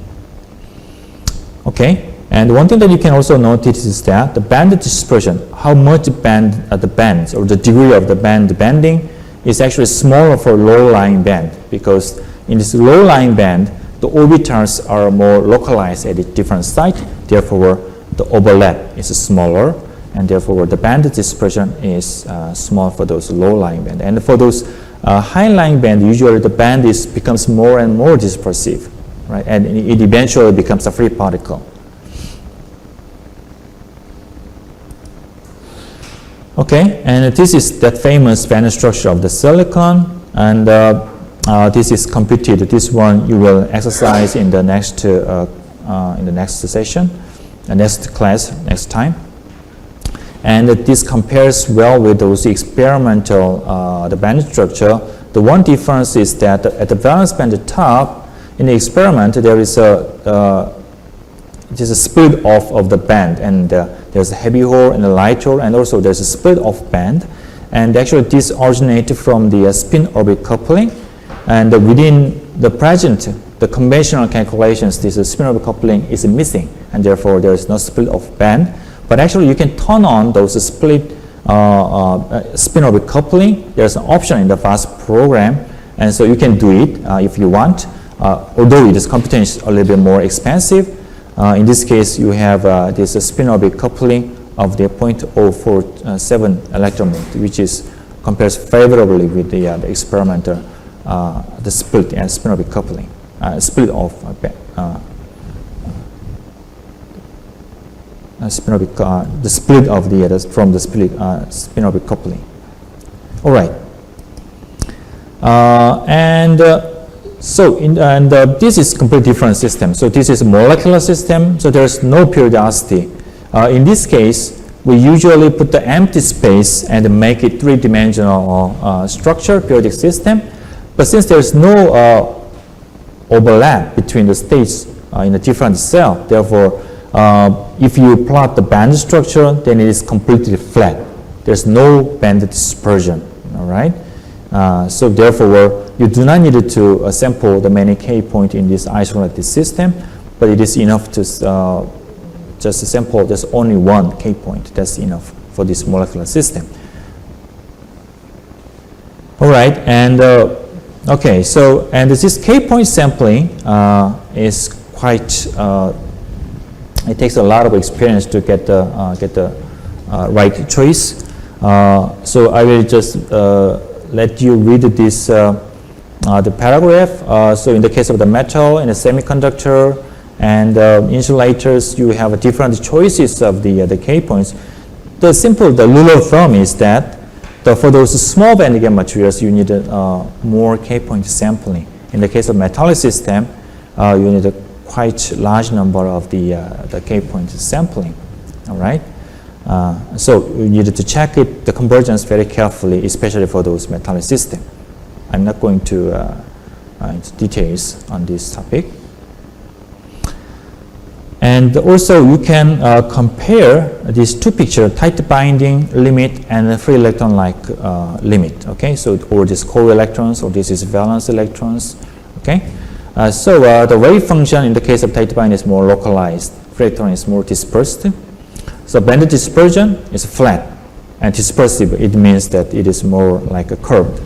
Okay, and one thing that you can also notice is that the band dispersion, how much band the bands or the degree of the band bending is actually smaller for low-lying band, because in this low-lying band, the orbitals are more localized at a different site. Therefore, the overlap is smaller, and therefore the band dispersion is small for those low-lying band. And for those high-lying band, usually the band becomes more and more dispersive, right? And it eventually becomes a free particle. Okay, and this is that famous band structure of the silicon, and this is computed. This one you will exercise in the next session, next class, next time. And this compares well with those experimental the band structure. The one difference is that at the valence band top, in the experiment, there is a split off of the band, and there's a heavy hole and a light hole, and also there's a split off band. And actually this originated from the spin orbit coupling, and within the present, the conventional calculations, this spin orbit coupling is missing, and therefore there is no split off band. But actually you can turn on those split spin orbit coupling. There's an option in the FAST program, and so you can do it if you want, although this computation is a little bit more expensive. In this case, you have this spin orbit coupling of the 0.047 electron volt, which compares favorably with the experimental, the split and spin orbit coupling, split of spin orbit, the split of from the split spin orbit coupling. All right, this is completely different system. So this is a molecular system, so there's no periodicity. In this case, we usually put the empty space and make it three-dimensional structure, periodic system. But since there's no overlap between the states in a different cell, therefore, if you plot the band structure, then it is completely flat. There's no band dispersion, all right? So therefore, you do not need to sample the many K points in this isolated system, but it is enough to just sample just only one K point. That's enough for this molecular system. All right, and okay, so and this K point sampling is quite. It takes a lot of experience to get the right choice. So I will just let you read this the paragraph. So in the case of the metal and the semiconductor and insulators, you have different choices of the K points. The rule of thumb is that for those small band gap materials, you need more K point sampling. In the case of metallic system, you need a quite large number of the K point sampling. All right. So you need to check the convergence very carefully, especially for those metallic systems. I'm not going to into details on this topic. And also you can compare these two pictures, tight binding limit and free electron-like limit. Okay, so or this core electrons or this is valence electrons. Okay, so the wave function in the case of tight binding is more localized. Free electron is more dispersed. So band dispersion is flat, and dispersive, it means that it is more like a curved.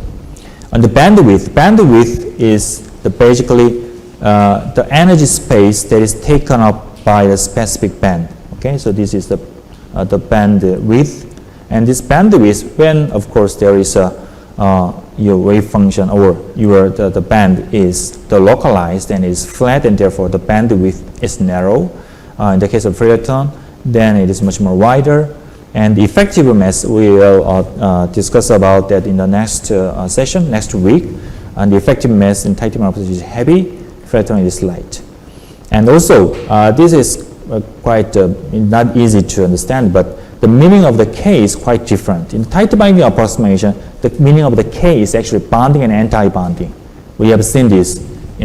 And the bandwidth is basically the energy space that is taken up by the specific band. Okay, so this is the bandwidth, and this bandwidth, when of course there is your wave function or the band is localized and is flat, and therefore the bandwidth is narrow. In the case of free electron, then it is much more wider. And the effective mass, we will discuss about that in the next session, next week. And the effective mass in tight band is heavy, free electron is light. And also, this is quite not easy to understand, but the meaning of the K is quite different. In tight binding approximation, the meaning of the K is actually bonding and anti-bonding. We have seen this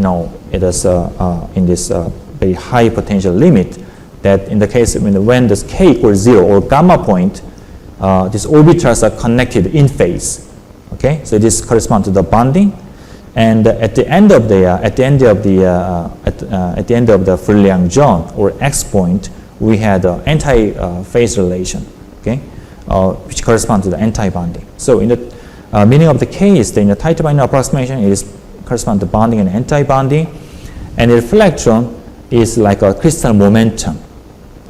it is in this very high potential limit, that in the case when this k equals 0 or gamma point, these orbitals are connected in phase. Okay, so this corresponds to the bonding, and at the end of the Friedlian zone or X point, we had an anti-phase relation. Okay, which corresponds to the anti-bonding. So in the meaning of the case, in the tight binding approximation, it is corresponds to bonding and anti-bonding, and the electron is like a crystal momentum.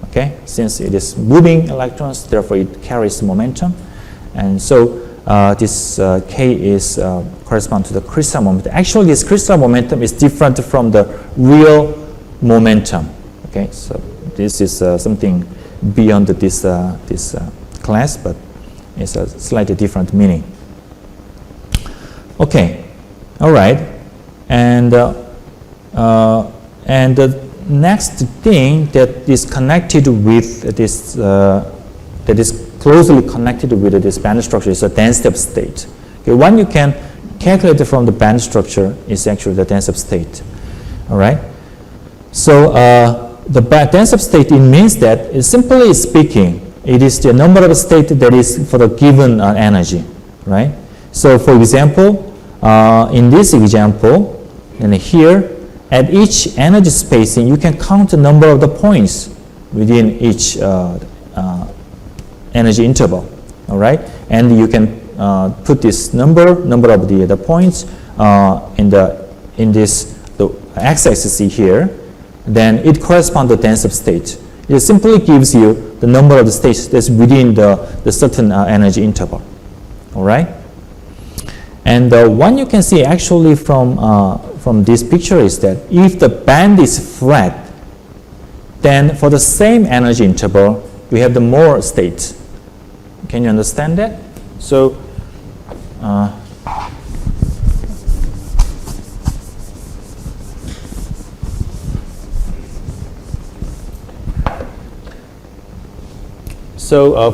Okay, since it is moving electrons, therefore it carries momentum, and so this K is corresponds to the crystal momentum. Actually, this crystal momentum is different from the real momentum. Okay, so this is something beyond this class, but it's a slightly different meaning. Okay, all right, and the next thing that is connected with this, that is closely connected with this band structure is a density of state. Okay, one you can calculate from the band structure is actually the density of state. All right, so the density of state, it means that, simply speaking, it is the number of state that is for the given energy, right? So for example, in this example, and here, at each energy spacing, you can count the number of the points within each energy interval, all right? And you can put this number of the points in this the x-axis here. Then it corresponds to the density of state. It simply gives you the number of the states that's within the certain energy interval, all right? And one you can see actually from this picture is that if the band is flat, then for the same energy interval, we have the more states. Can you understand that? So,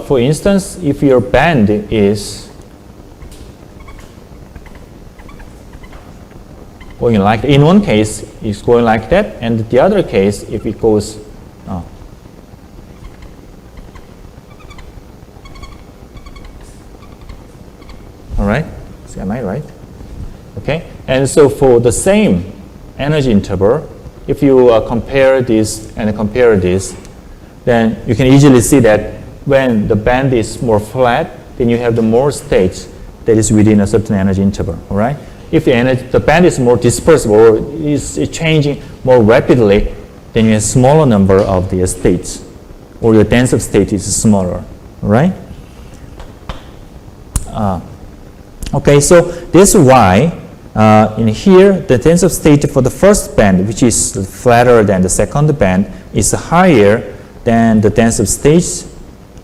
for instance, if your band is going like, in one case, it's going like that, and the other case, if it goes, all right, so am I right? Okay, and so for the same energy interval, if you compare this and compare this, then you can easily see that when the band is more flat, then you have the more states that is within a certain energy interval, all right? If the band is more dispersed or is changing more rapidly, then you have smaller number of the states, or your density of state is smaller, all right? Okay, so this is why in here the density of state for the first band, which is flatter than the second band, is higher than the density of states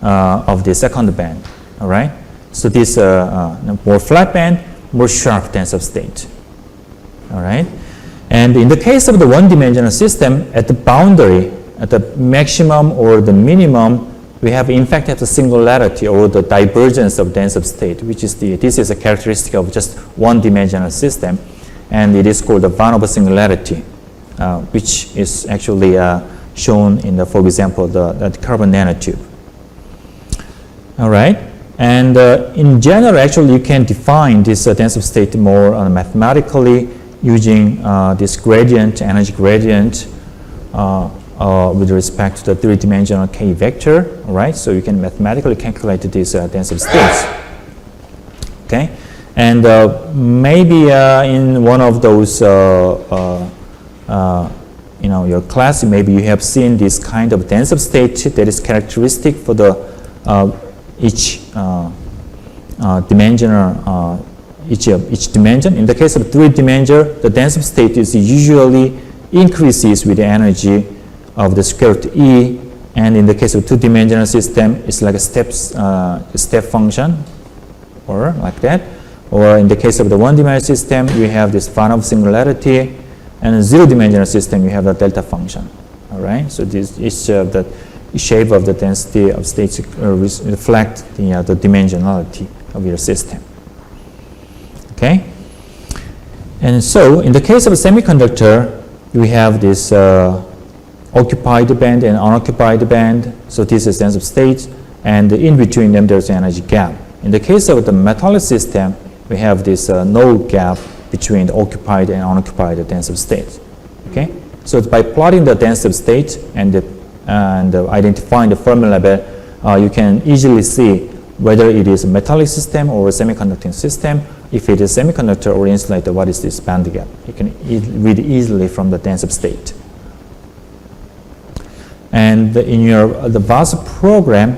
of the second band. All right, so this more flat band, more sharp density of state. All right, and in the case of the one-dimensional system, at the boundary, at the maximum or the minimum, we have in fact have the singularity or the divergence of density of state, which is this is a characteristic of just one-dimensional system, and it is called the Van Over singularity, which is actually shown in the, for example, the carbon nanotube. All right, and in general, actually, you can define this density of state more mathematically using this gradient, energy gradient, with respect to the three-dimensional K vector. All right, so you can mathematically calculate this density of states. Okay, and maybe in one of those, your class, maybe you have seen this kind of density of state that is characteristic for the each dimensional, each dimension. In the case of three-dimensional, the density of state is usually increases with the energy of the square root E, and in the case of two-dimensional system, it's like a step function, or like that. Or in the case of the one-dimensional system, you have this Van Over singularity, and in zero-dimensional system, you have the delta function. All right, so this is the shape of the density of states reflect the dimensionality of your system. Okay, And so in the case of a semiconductor, we have this occupied band and unoccupied band. So this is dense of state, and in between them there's an energy gap. In the case of the metallic system, we have this no gap between the occupied and unoccupied dense of state. Okay, so by plotting the dense of state and identifying the Fermi level, you can easily see whether it is a metallic system or a semiconducting system. If it is semiconductor or insulator, what is this band gap? You can read easily from the dense of state. And in the VAS program,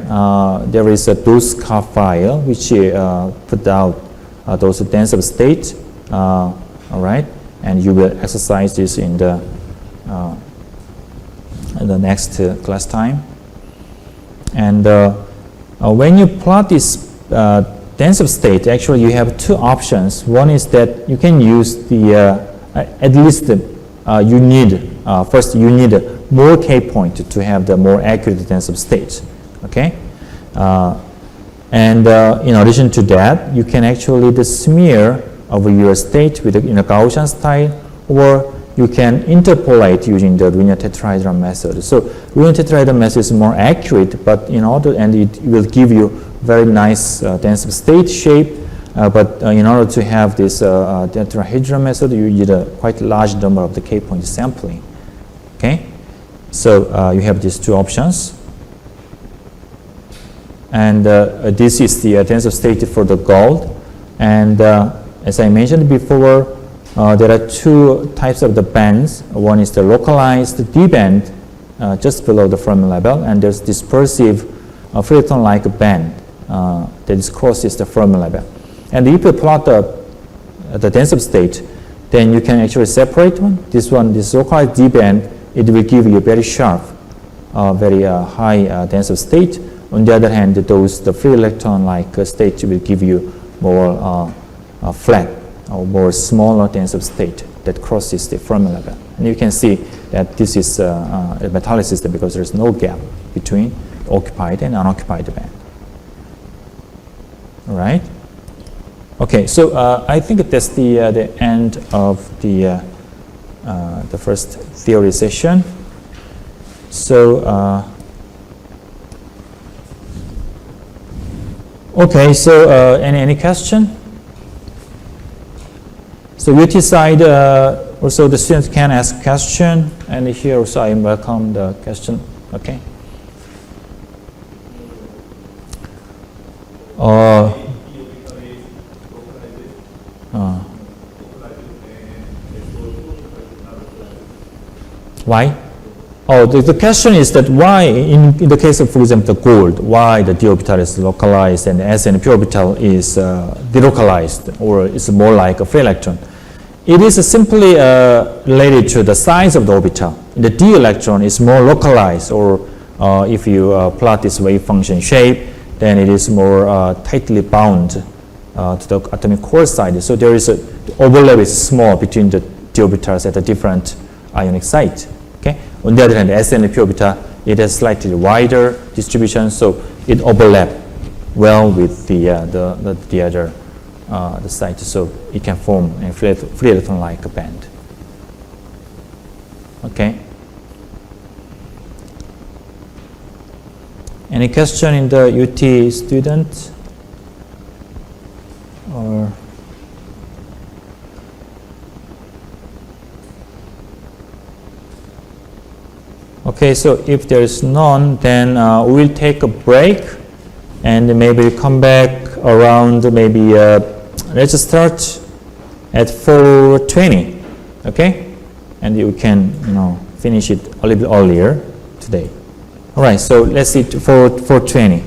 there is a Postcard file which put out those dense of state. All right, and you will exercise this in the next class time. And when you plot this dense of state, actually you have two options. One is that you can use the at least you need first you need more K point to have the more accurate dense of state. Okay, and in addition to that, you can actually smear over your state with in a Gaussian style, or you can interpolate using the linear tetrahedron method. So linear tetrahedron method is more accurate, but and it will give you very nice dense of state shape. But in order to have this tetrahedron method, you need a quite large number of the K point sampling. Okay, so you have these two options. And this is the dense of state for the gold. And as I mentioned before, there are two types of the bands. One is the localized D band, just below the Fermi level, and there's dispersive photon-like band that crosses the Fermi level. And if you plot the dense of state, then you can actually separate one. This localized D band, it will give you a very sharp, very high dense of state. On the other hand, the free electron-like state will give you more flat or more smaller dense of state that crosses the Fermi level. And you can see that this is a metallic system because there's no gap between occupied and unoccupied band. All right. Okay, so I think that's the end of the first theory session. So okay, so any question? So UT side, also the students can ask question, and here also I welcome the question. Okay. Why? Oh, the question is that why, in the case of, for example, the gold, why the d orbital is localized and the s and p orbital is delocalized, or it's more like a free electron? It is simply related to the size of the orbital. The d electron is more localized, or if you plot this wave function shape, then it is more tightly bound to the atomic core side. So there is the overlap is small between the d orbitals at a different ionic site. Okay. On the other hand, the s and p orbital, it has slightly wider distribution, so it overlaps well with the other the site, so it can form a free electron-like band. Okay. Any question in the UT student? Or okay, so if there is none, then we will take a break and maybe come back around maybe let's start at 4:20, okay? And you can finish it a little bit earlier today. All right, so let's see 4:20.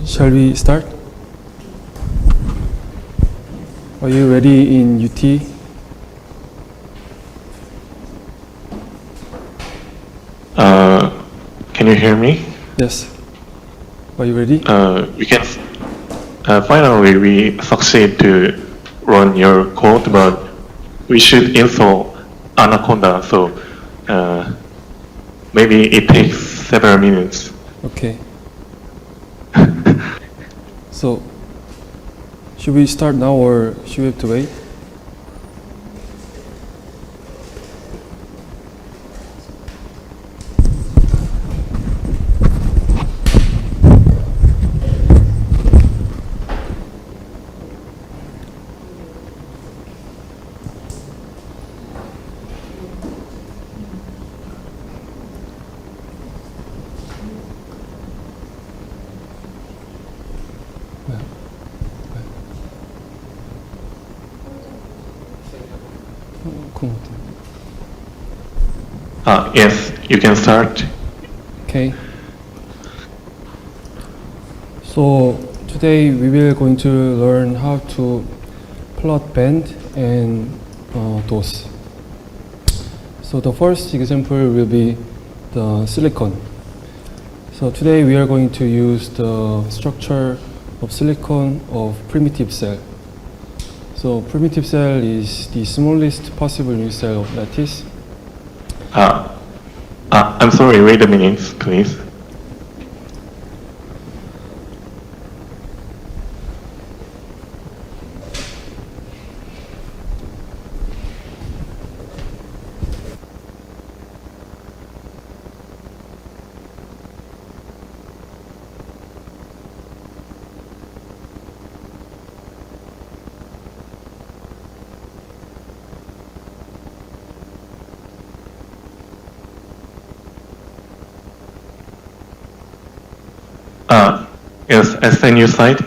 Shall we start? Are you ready in UT? Can you hear me? Yes. Are you ready? We can. Finally, we succeed to run your code, but we should install Anaconda. So maybe it takes several minutes. Okay. So, should we start now or should we have to wait? Yes, you can start. Okay. So today we will going to learn how to plot band and dose. So the first example will be the silicon. So today we are going to use the structure of silicon of primitive cell. So primitive cell is the smallest possible unit cell of lattice. I'm sorry, wait a minute, please. Yes, as a new slide,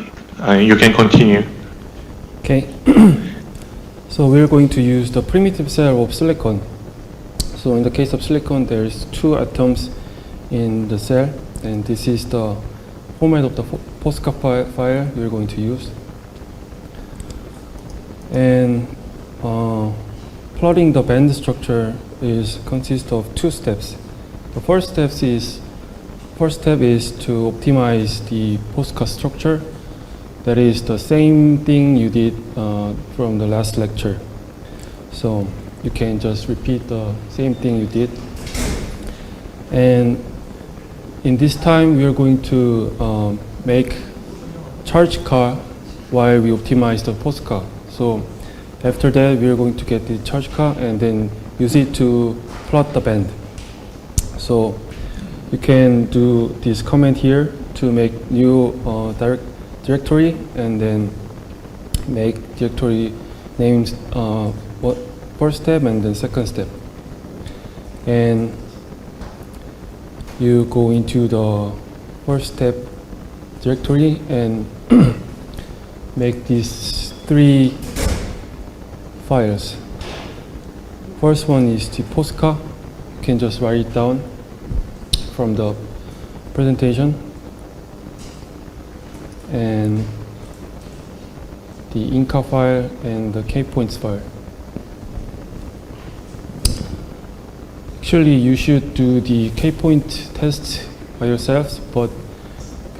you can continue. Okay. So we're going to use the primitive cell of silicon. So in the case of silicon, there's 2 atoms in the cell, and this is the format of the Postcard file we're going to use. And plotting the band structure consists of 2 steps. The first step is to optimize the Postcard structure. That is the same thing you did from the last lecture. So you can just repeat the same thing you did. And in this time, we are going to make charge car while we optimize the Postcard. So after that, we are going to get the charge car and then use it to plot the band. So you can do this command here to make new directory and then make directory names first step and then second step. And you go into the first step directory and make these 3 files. First one is the Postcard. You can just write it down from the presentation, and the Inca file and the K-points file. Actually, you should do the K-point test by yourselves, but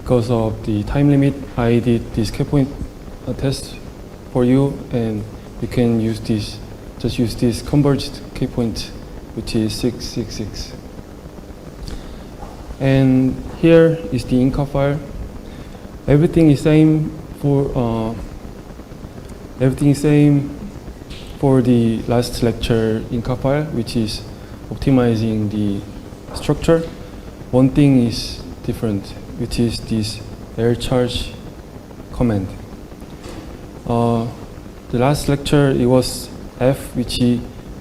because of the time limit, I did this K-point test for you, and you can use this, just use this converged K-point, which is 666. And here is the Inca file. Everything is same for the last lecture Inca file, which is optimizing the structure. One thing is different, which is this air charge command. The last lecture it was F, which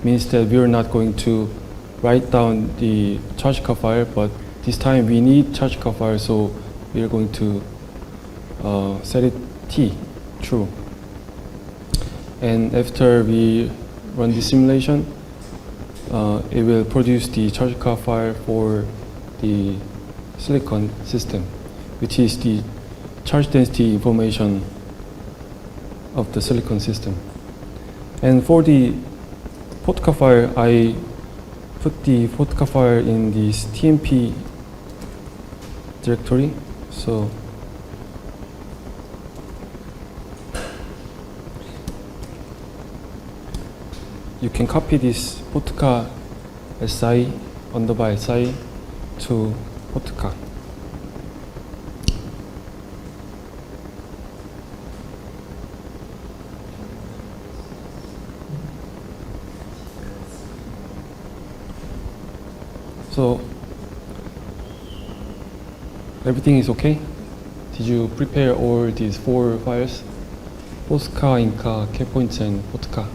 means that we are not going to write down the charge car file, but this time we need charge car file, so we are going to set it T, true. And after we run the simulation, it will produce the charge car file for the silicon system, which is the charge density information of the silicon system. And for the Postcard file, I put the Postcard file in this TMP directory. So you can copy this Postcard SI underbar SI to Postcard. So everything is okay? Did you prepare all these 4 files? Postcard, Inca, Kpoints, and Postcard.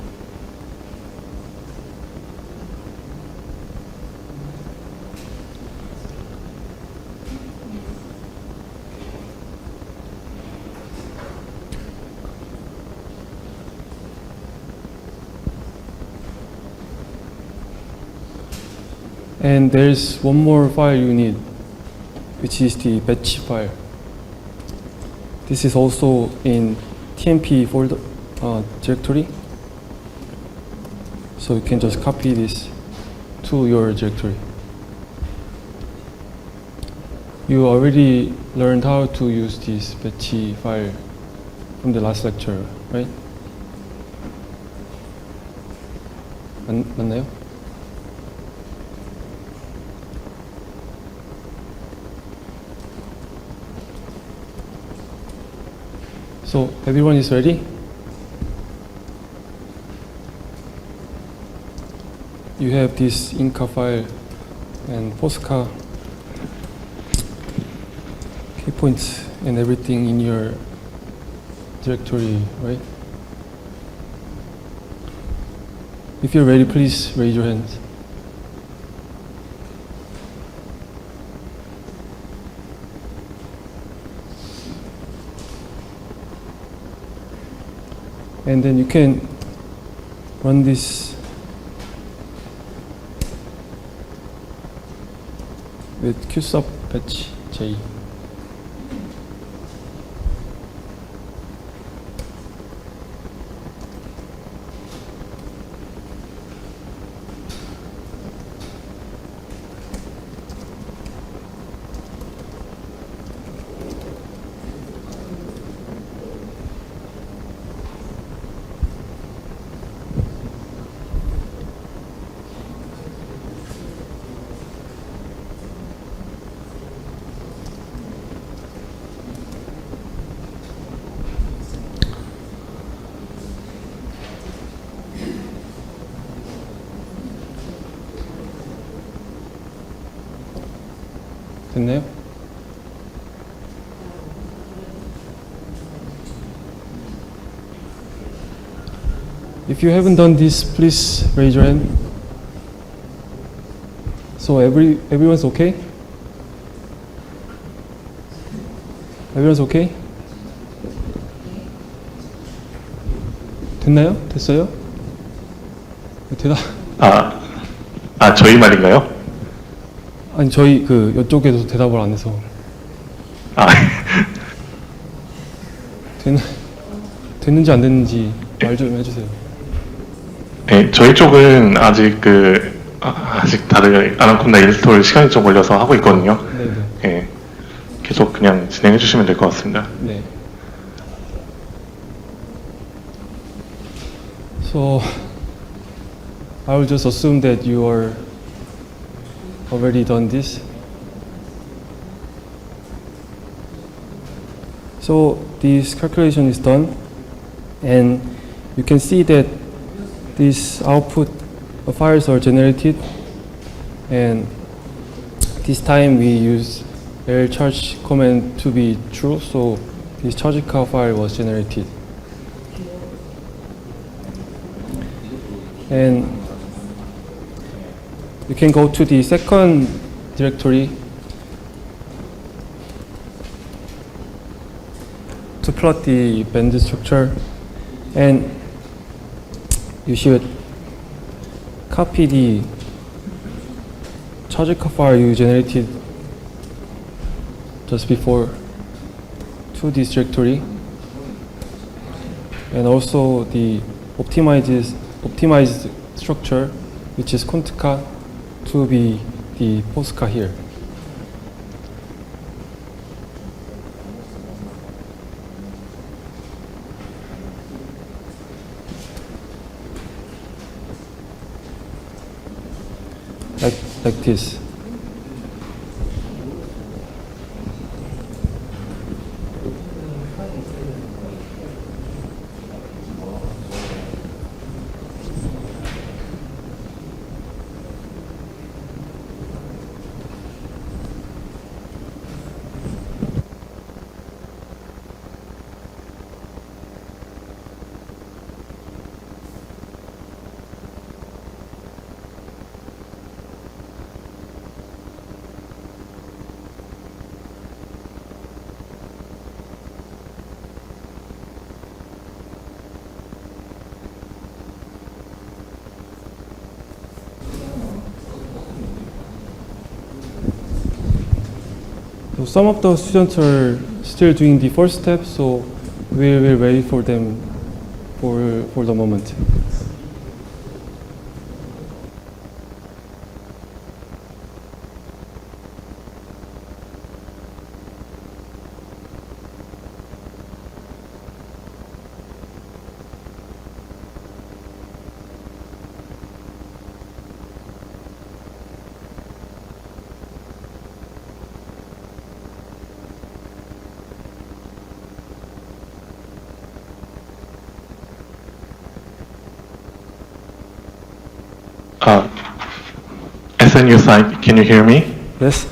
And there's one more file you need, which is the batch file. This is also in TMP folder directory. So you can just copy this to your directory. You already learned how to use this batch file from the last lecture, right? 맞나요? So everyone is ready? You have this Inca file and Postcard, key points and everything in your directory, right? If you're ready, please raise your hands. And then you can run this with qsub batch J. 됐나요? If you haven't done this, please raise your hand. So everyone's okay? Everyone's okay? 됐나요? 됐어요? 대답. 저희 말인가요? 아니 저희 그 이쪽에서 대답을 안 해서. 됐는지 안 됐는지 말 좀 해주세요. 네, 저희 쪽은 아직 아직 다들 아나콘다 인스톨 시간이 좀 걸려서 하고 있거든요. 네네. 네, 계속 그냥 진행해 주시면 될 것 같습니다. 네. So I will just assume that you are already done this. So this calculation is done, and you can see that these output files are generated, and this time we use charge command to be true, so this charge car file was generated. And you can go to the second directory to plot the band structure, and you should copy the charge file you generated just before to this directory, and also the optimized structure, which is Postcard, to be the Postcard here. Like this. So some of the students are still doing the first step, so we will wait for them for the moment. SNU side, can you hear me? Yes.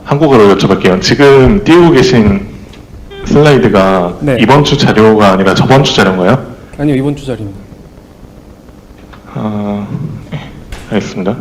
한국어로 여쭤볼게요. 지금 띄우고 계신 슬라이드가 네. 이번 주 자료가 아니라 저번 주 자료인가요? 아니요, 이번 주 자리입니다. 네, 알겠습니다.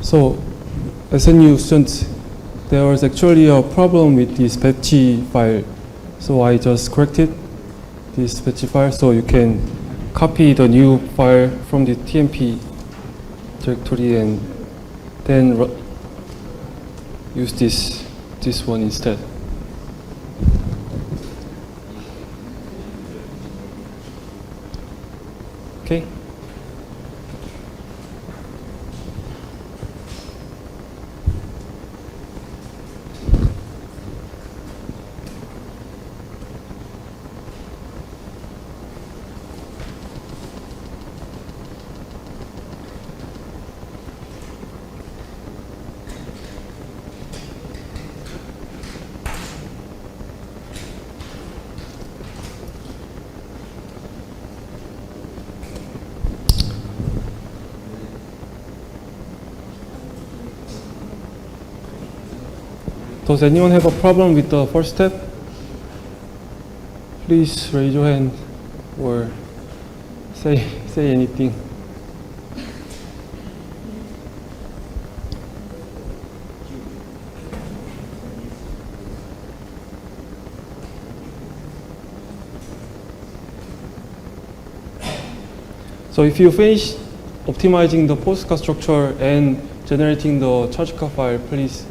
So, SNU students, there was actually a problem with this patchy file. So I just corrected this patchy file, so you can copy the new file from the TMP directory and then use this one instead. Okay. Does anyone have a problem with the first step? Please raise your hand or say anything. So if you finish optimizing the postcard structure and generating the charge card file, please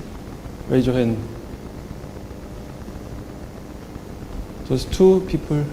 raise your hand. Just two people.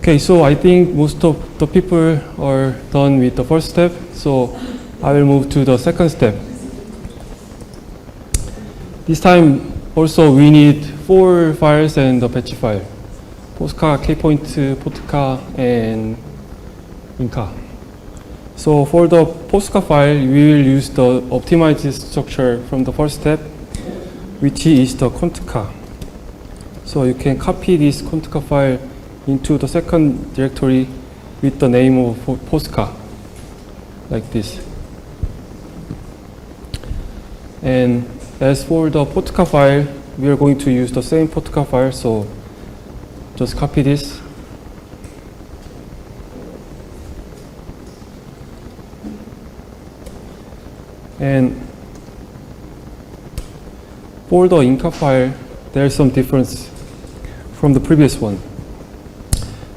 Okay, so I think most of the people are done with the first step, so I will move to the second step. This time also we need 4 files and the batch file. Postcard, Kpoint, Postcard, and Inca. So for the Postcard file, we will use the optimized structure from the first step, which is the Contcard. So you can copy this Contcard file into the second directory with the name of Postcard, like this. And as for the Postcard file, we are going to use the same Postcard file, so just copy this. And for the Inca file, there is some difference from the previous one.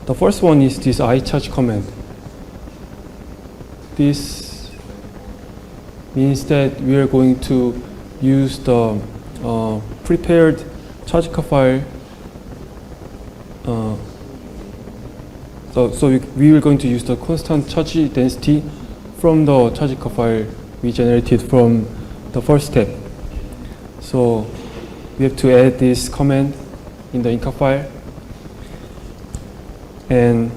The first one is this iCharge command. This means that we are going to use the prepared charge car file. So we are going to use the constant charge density from the charge car file we generated from the first step. So we have to add this command in the Inca file. And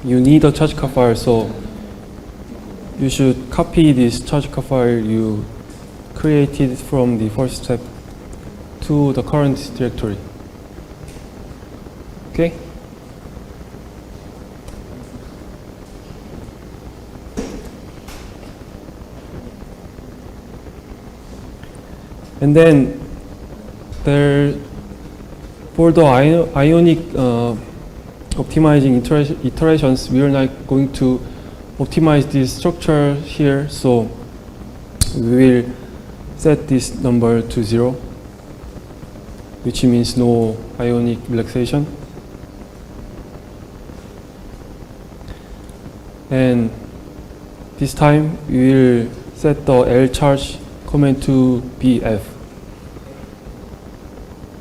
you need a charge car file, so you should copy this charge car file you created from the first step to the current directory. Okay? And then for the ionic optimizing iterations, we are not going to optimize this structure here, so we will set this number to 0, which means no ionic relaxation. And this time we will set the L charge command to BF.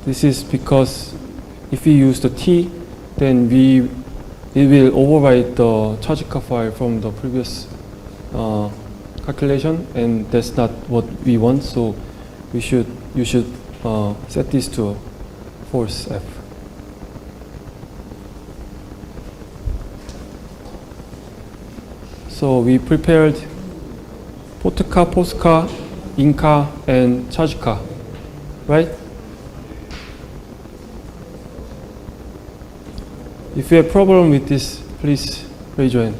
This is because if we use the T, then it will overwrite the charge car file from the previous calculation, and that's not what we want. So you should set this to force F. So we prepared Postcard, Postcard, Inca, and charge car, right? If you have problem with this, please raise your hand.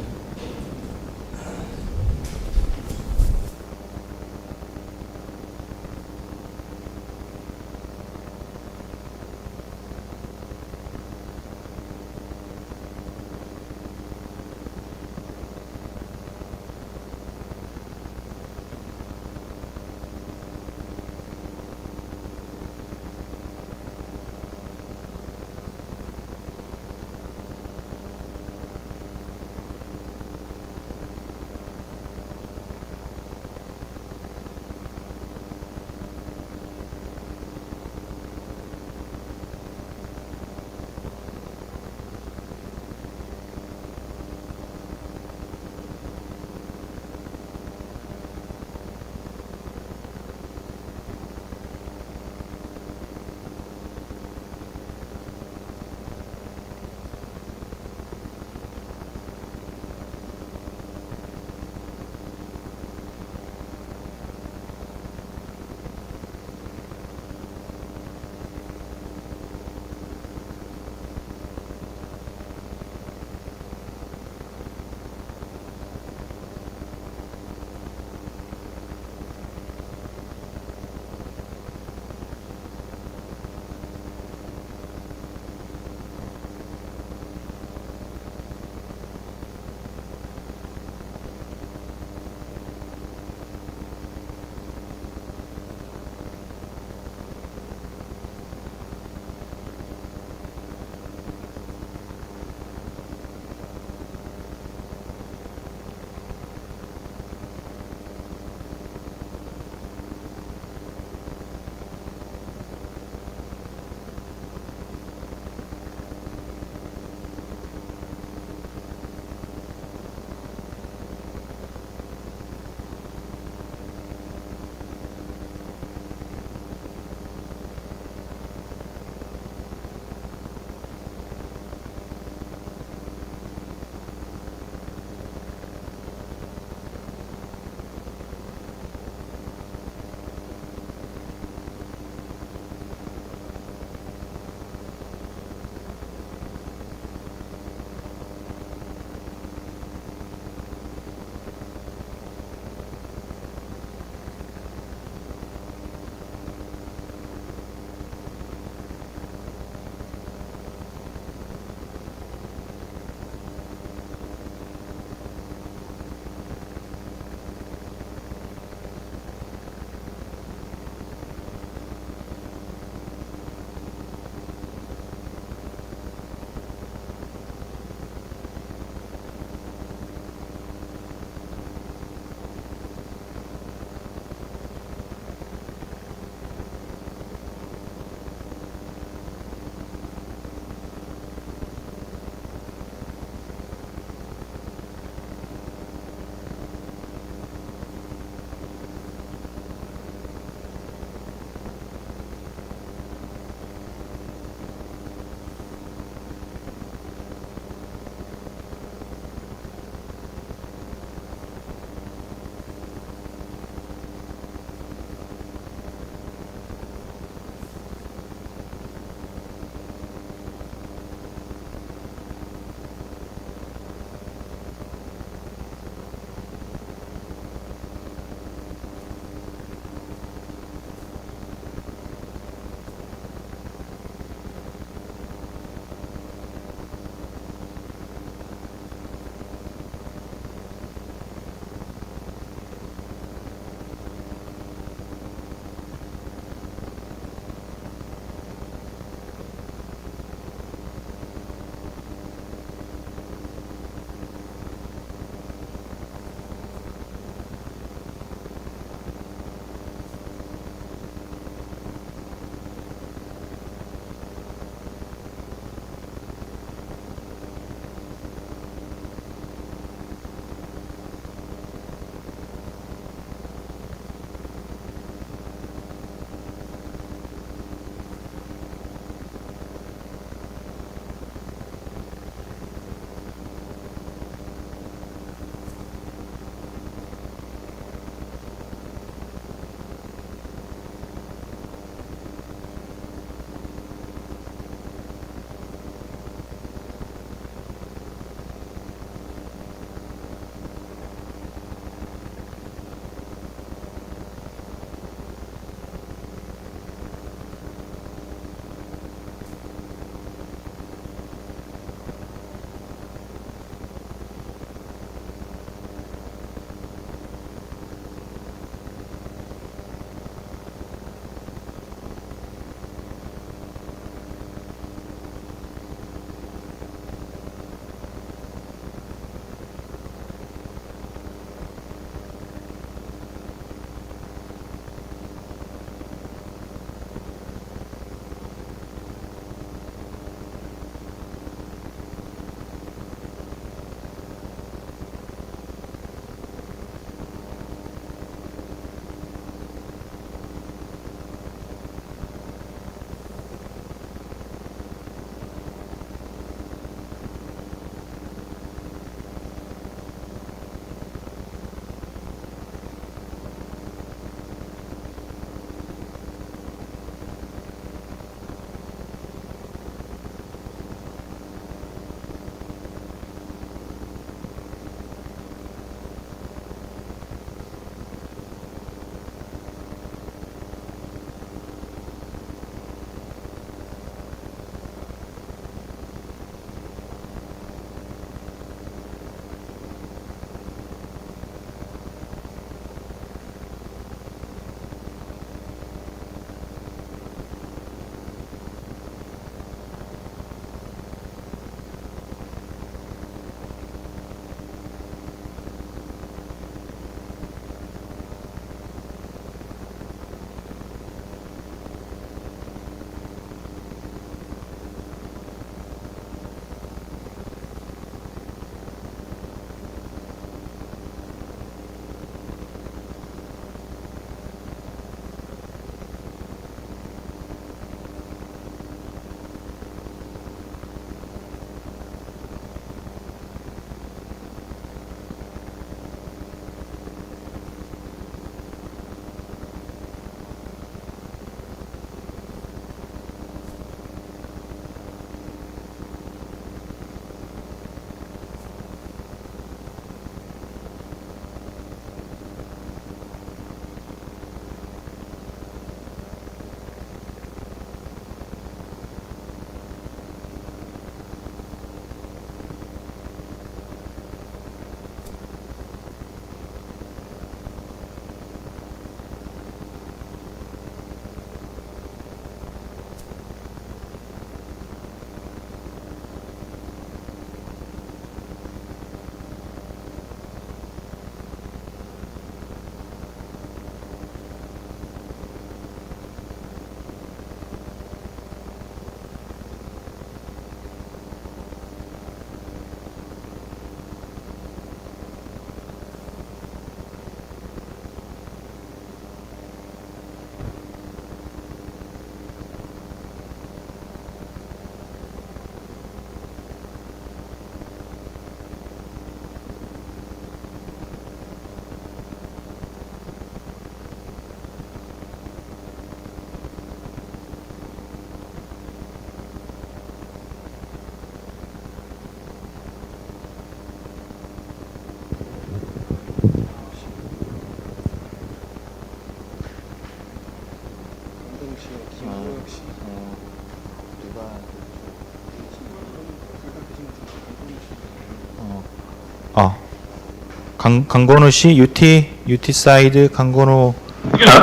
강건우 씨, UT 사이드 강건우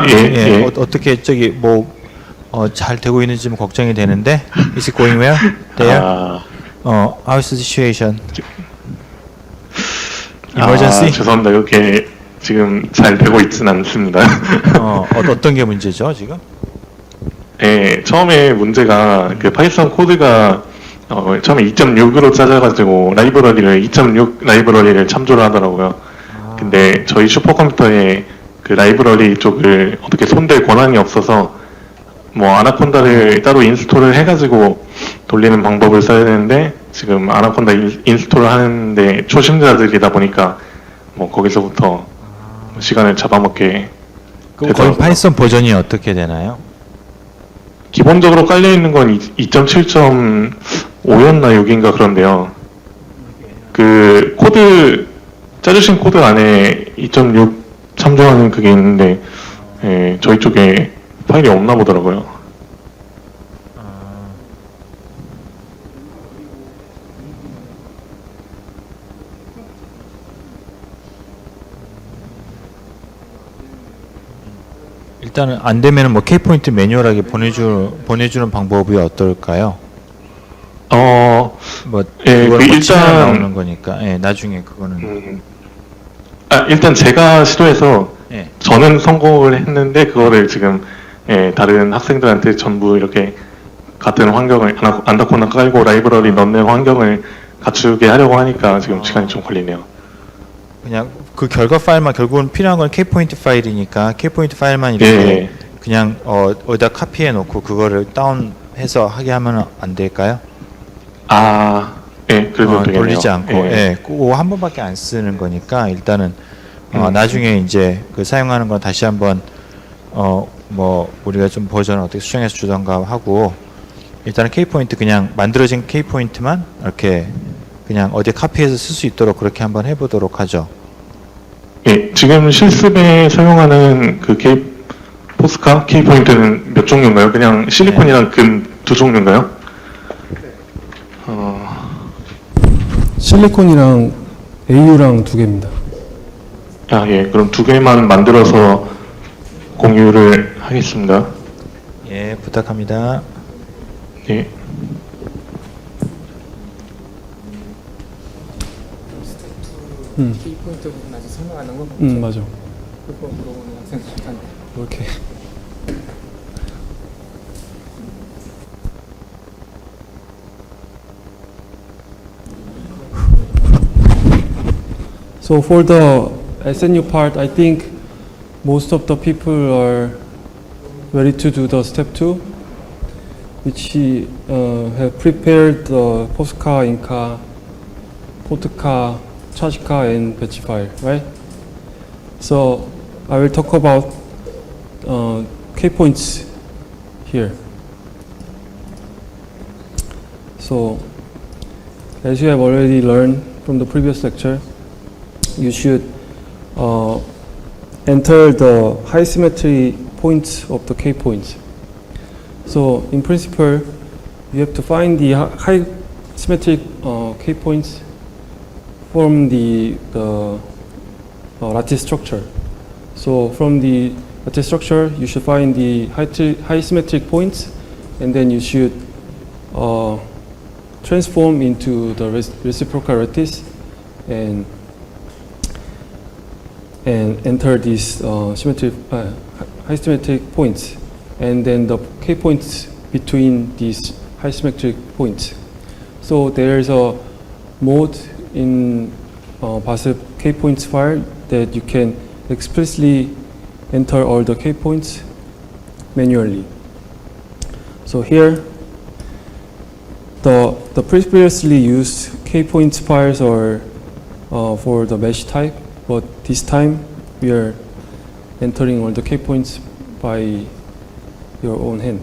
예. 어떻게 저기 뭐 잘 되고 있는지 좀 걱정이 되는데 is it going well there? How's the situation? Emergency? 죄송합니다. 이렇게 지금 잘 되고 있진 않습니다. 어떤 게 문제죠 지금? 예, 처음에 문제가 그 파이썬 코드가 처음에 2.6으로 짜져가지고 라이브러리를 2.6 라이브러리를 참조를 하더라고요. 근데 저희 슈퍼컴퓨터에 그 라이브러리 쪽을 어떻게 손댈 권한이 없어서 뭐 아나콘다를 따로 인스톨을 해가지고 돌리는 방법을 써야 되는데 지금 아나콘다 인스톨을 하는데 초심자들이다 보니까 뭐 거기서부터 시간을 잡아먹게 그럼 거의 파이썬 버전이 어떻게 되나요? 기본적으로 깔려있는 건 2.7.5였나 6인가 그런데요. 그 코드 짜주신 코드 안에 2.6 참조하는 그게 있는데 예, 저희 쪽에 파일이 없나 보더라고요. 일단은 안 되면은 뭐 K포인트 매뉴얼하게 보내주는 방법이 어떨까요? 뭐 예, 그거는 뭐 일단 나오는 거니까 예, 나중에 그거는 일단 제가 시도해서 예. 저는 성공을 했는데 그거를 지금 예, 다른 학생들한테 전부 이렇게 같은 환경을 안다코나 깔고 라이브러리 넣는 환경을 갖추게 하려고 하니까 지금 시간이 좀 걸리네요. 그냥 그 결과 파일만 결국은 필요한 건 K포인트 파일이니까 K포인트 파일만 이렇게 예. 그냥 어디다 카피해 놓고 그거를 다운해서 하게 하면 안 될까요? 예, 그래도 되겠네요. 돌리지 않고 예. 예, 그거 한 번밖에 안 쓰는 거니까 일단은 나중에 이제 그 사용하는 건 다시 한번 뭐 우리가 좀 버전을 어떻게 수정해서 주던가 하고 일단은 K포인트 그냥 만들어진 K포인트만 이렇게 그냥 어디 카피해서 쓸 수 있도록 그렇게 한번 해보도록 하죠. 예, 지금 실습에 사용하는 그 포스카 K포인트는 몇 종류인가요? 그냥 실리콘이랑 금 두 종류인가요? 실리콘이랑 AU랑 두 개입니다. 예, 그럼 두 개만 만들어서 공유를 하겠습니다. 예, 부탁합니다. 예. 키포인트 부분 아직 설명하는 거? 맞아. 그거 물어보는 학생들한테. 이렇게. So for the SNU part, I think most of the people are ready to do the step 2, which have prepared the postcard, Inca, Postcard, charge-card, and batch file, right? So I will talk about key points here. So as you have already learned from the previous lecture, you should enter the high symmetry points of the K points. So in principle, you have to find the high symmetric K points from the lattice structure. So from the lattice structure, you should find the high symmetric points, and then you should transform into the reciprocal lattice and enter these high symmetric points, and then the K points between these high symmetric points. So there is a mode in BASIP K points file that you can explicitly enter all the K points manually. So here, the previously used K points files are for the mesh type, but this time we are entering all the K points by your own hand.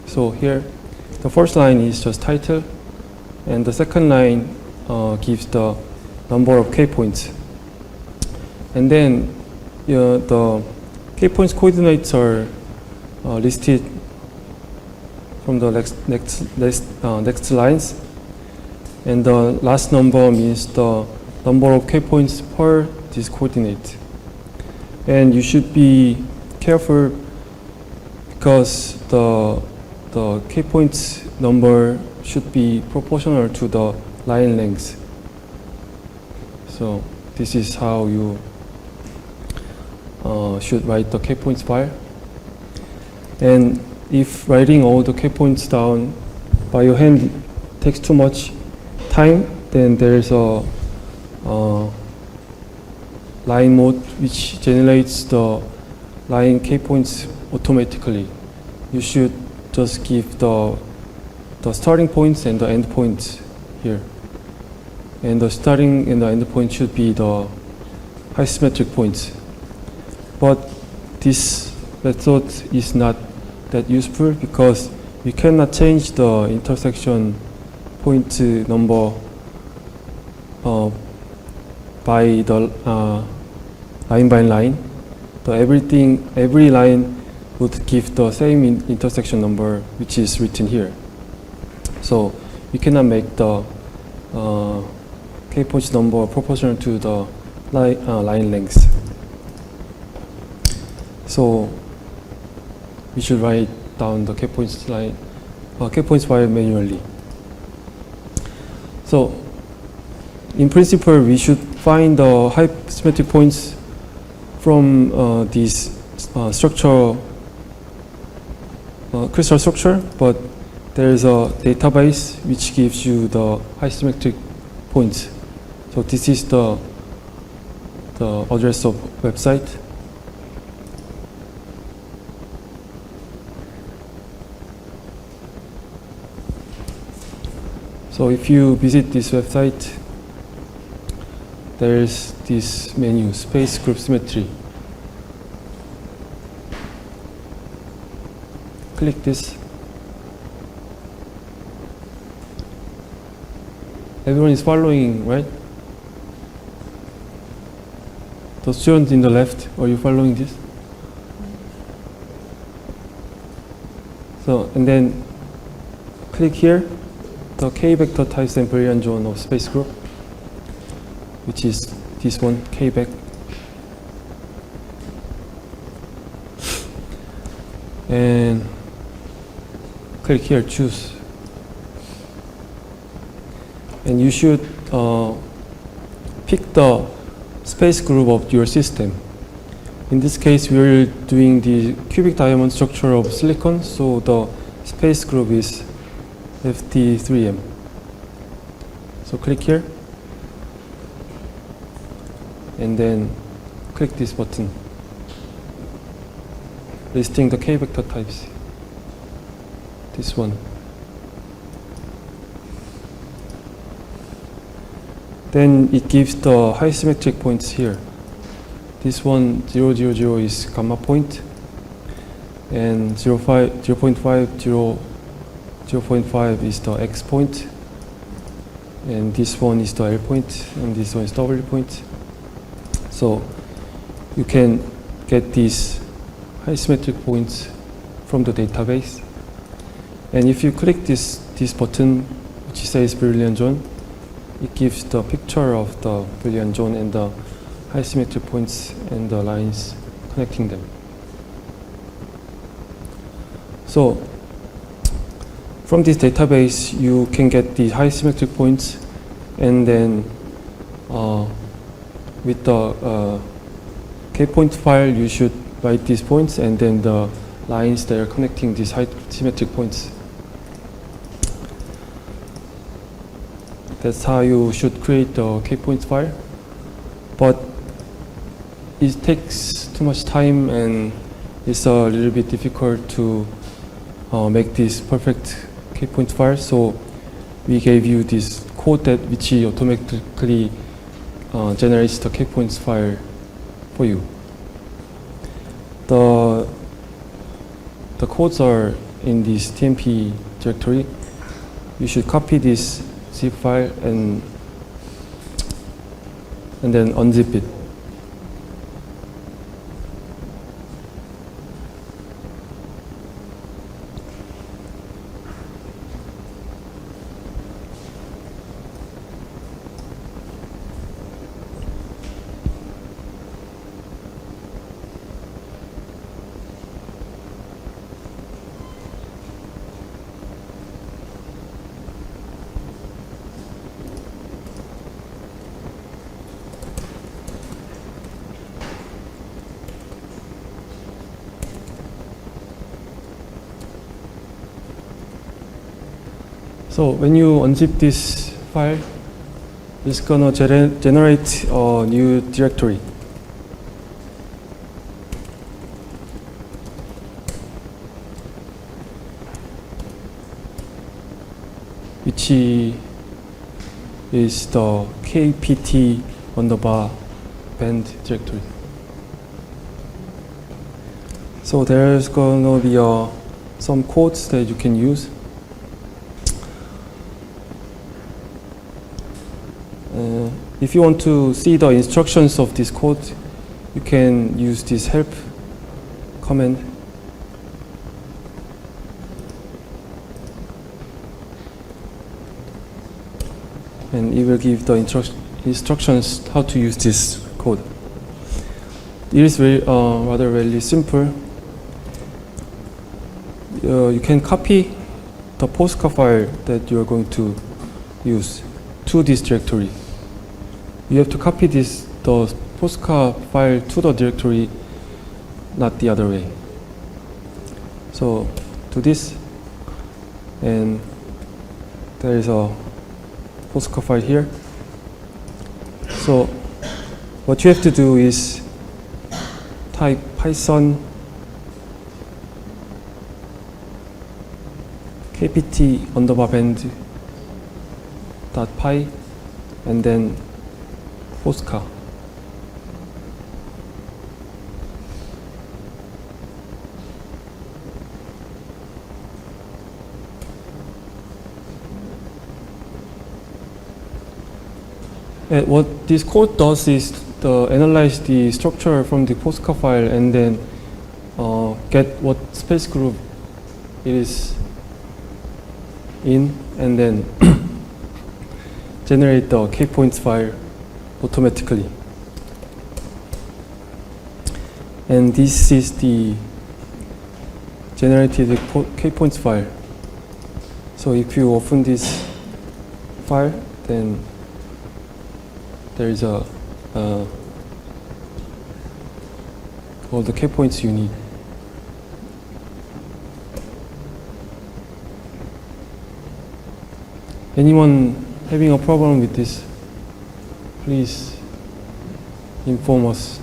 So here, the first line is just title, and the second line gives the number of K points. And then the K points coordinates are listed from the next lines, and the last number means the number of K points per this coordinate. And you should be careful because the K points number should be proportional to the line length. So this is how you should write the K points file. And if writing all the K points down by your hand takes too much time, then there is a line mode which generates the line K points automatically. You should just give the starting points and the end points here. And the starting and the end point should be the high symmetric points. But this method is not that useful because you cannot change the intersection point number by the line by line. Every line would give the same intersection number which is written here. So you cannot make the K points number proportional to the line length. So we should write down the K points file manually. So in principle, we should find the high symmetric points from this crystal structure, but there is a database which gives you the high symmetric points. So this is the address of website. So if you visit this website, there is this menu, space group symmetry. Click this. Everyone is following, right? The student in the left, are you following this? So, and then click here, the K vector types and Brilliant zone of space group, which is this one, K vec. And click here, choose. And you should pick the space group of your system. In this case, we're doing the cubic diamond structure of silicon, so the space group is FT3M. So click here, and then click this button, listing the K vector types. This one. Then it gives the high symmetric points here. This one, 0, 0, 0 is gamma point, and 0, 0.5, 0, 0.5 is the X point, and this one is the L point, and this one is W point. So you can get these high symmetric points from the database. And if you click this button, which says Brilliant zone, it gives the picture of the Brilliant zone and the high symmetric points and the lines connecting them. So from this database, you can get the high symmetric points, and then with the K point file, you should write these points and then the lines that are connecting these high symmetric points. That's how you should create the K points file. But it takes too much time and it's a little bit difficult to make this perfect K point file. So we gave you this code which automatically generates the K points file for you. The codes are in this TMP directory. You should copy this zip file and then unzip it. So when you unzip this file, it's gonna generate a new directory. Which is the kpt underbar band directory. So there's gonna be some codes that you can use. If you want to see the instructions of this code, you can use this help command. And it will give the instructions how to use this code. It is rather very simple. You can copy the Postcard file that you are going to use to this directory. You have to copy the Postcard file to the directory, not the other way. So do this, and there is a Postcard file here. So what you have to do is type Python kpt underbar band .py and then Postcard. And what this code does is analyze the structure from the Postcard file and then get what space group it is in, and then generate the kpoints file automatically. And this is the generated kpoints file. So if you open this file, then there is all the kpoints you need. Anyone having a problem with this, please inform us.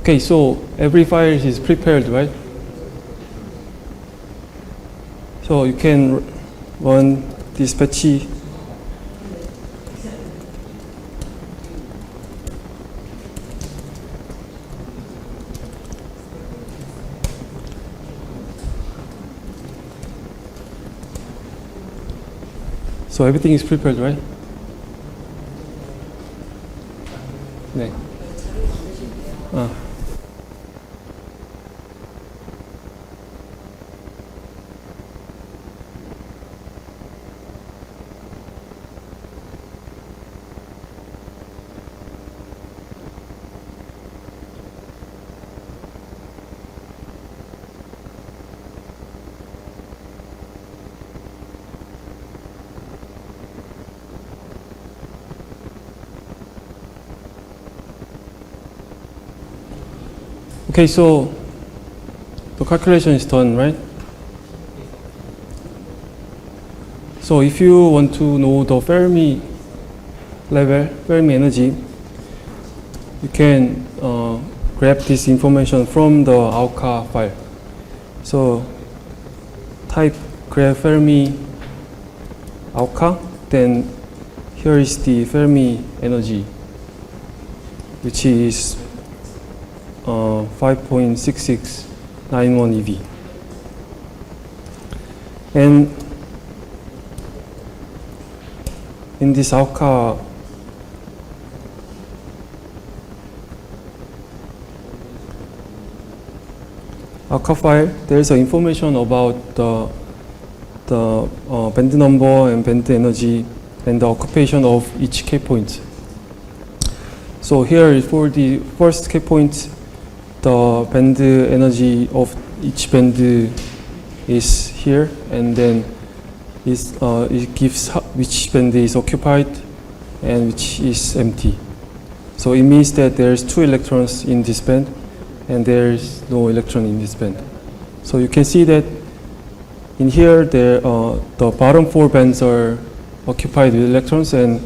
Okay, so every file is prepared, right? So you can run dispatch. So everything is prepared, right? 네. Okay, so the calculation is done, right? So if you want to know the Fermi level, Fermi energy, you can grab this information from the AUCA file. So type grab Fermi AUCA, then here is the Fermi energy, which is 5.6691 eV. And in this AUCA file, there is information about the band number and band energy and the occupation of each K point. So here for the first K point, the band energy of each band is here, and then it gives which band is occupied and which is empty. So it means that there's 2 electrons in this band and there's no electron in this band. So you can see that in here the bottom 4 bands are occupied with electrons and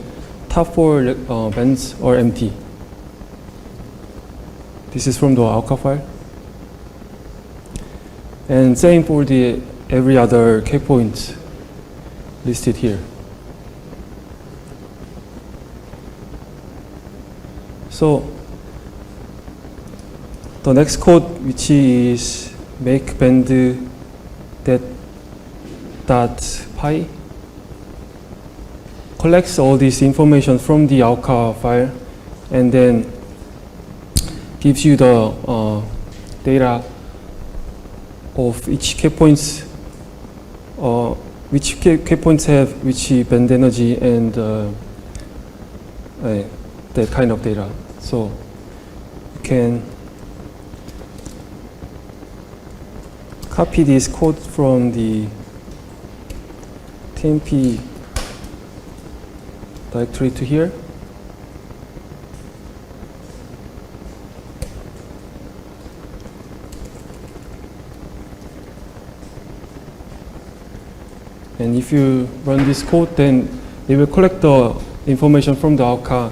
top 4 bands are empty. This is from the AUCA file. And same for the every other K point listed here. So the next code, which is make band that dot pi, collects all this information from the AUCA file and then gives you the data of each K points, which K points have which band energy and that kind of data. So you can copy this code from the TMP directory to here. And if you run this code, then it will collect the information from the AUCA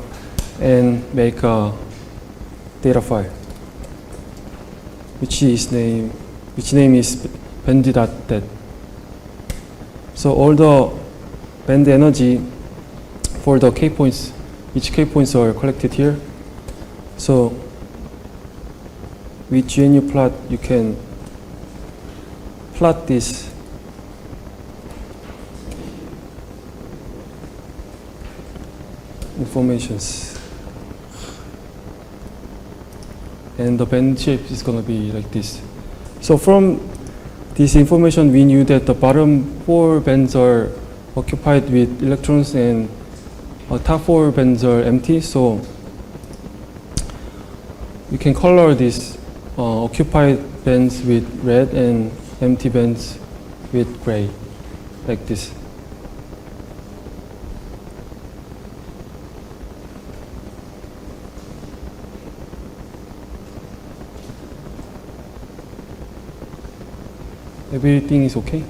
and make a data file, which name is band.dat. So all the band energy for the K points, each K points are collected here. So with GNU plot, you can plot this informations, and the band shape is going to be like this. So from this information, we knew that the bottom 4 bands are occupied with electrons and top 4 bands are empty. So we can color these occupied bands with red and empty bands with gray, like this. Everything is okay?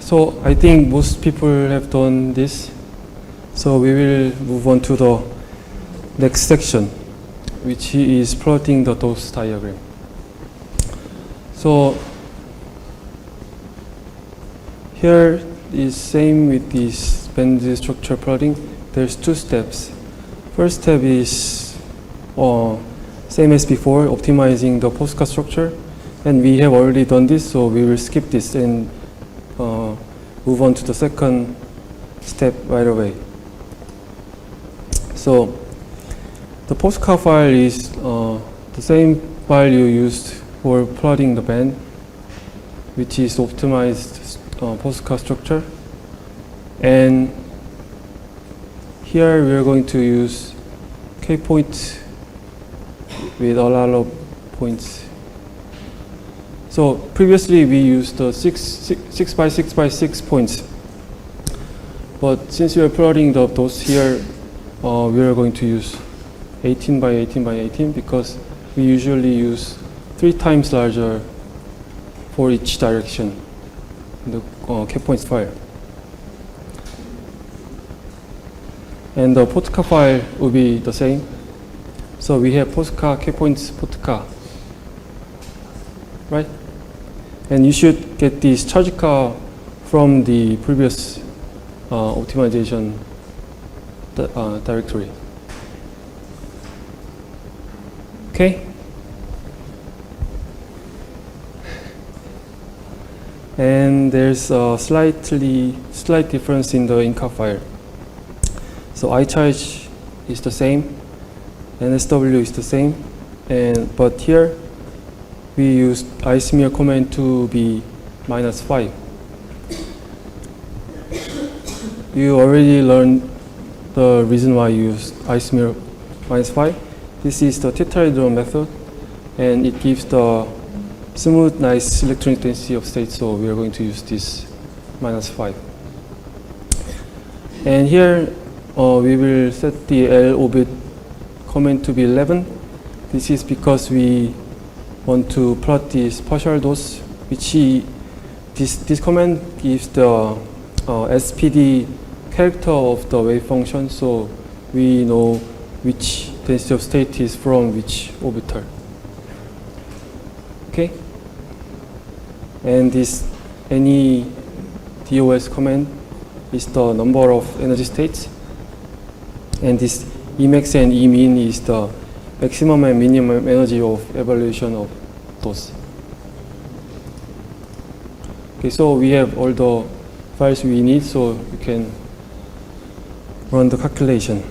So I think most people have done this. So we will move on to the next section, which is plotting the dose diagram. So here is same with this band structure plotting. There's two steps. First step is same as before, optimizing the postcard structure. And we have already done this, so we will skip this and move on to the second step right away. So the postcard file is the same file you used for plotting the band, which is optimized postcard structure. And here we are going to use k-point with a lot of points. So previously we used the 6 by 6 by 6 points. But since we are plotting those here, we are going to use 18 by 18 by 18 because we usually use 3 times larger for each direction in the k-points file. And the postcard file will be the same. So we have postcard, k-points, postcard, right? And you should get this charge car from the previous optimization directory. Okay? And there's a slight difference in the Inca file. So iCharge is the same, NSW is the same, but here we use ismear command to be -5. You already learned the reason why you use ismear -5. This is the tetrahedron method, and it gives the smooth, nice electronic density of state, so we are going to use this -5. And here we will set the L orbit command to be 11. This is because we want to plot this partial dose, which this command gives the SPD character of the wave function, so we know which density of state is from which orbital. Okay? And this any DOS command is the number of energy states, and this Emax and Emin is the maximum and minimum energy of evaluation of those. Okay, so we have all the files we need, so you can run the calculation.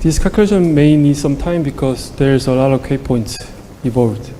This calculation may need some time because there's a lot of k-points involved.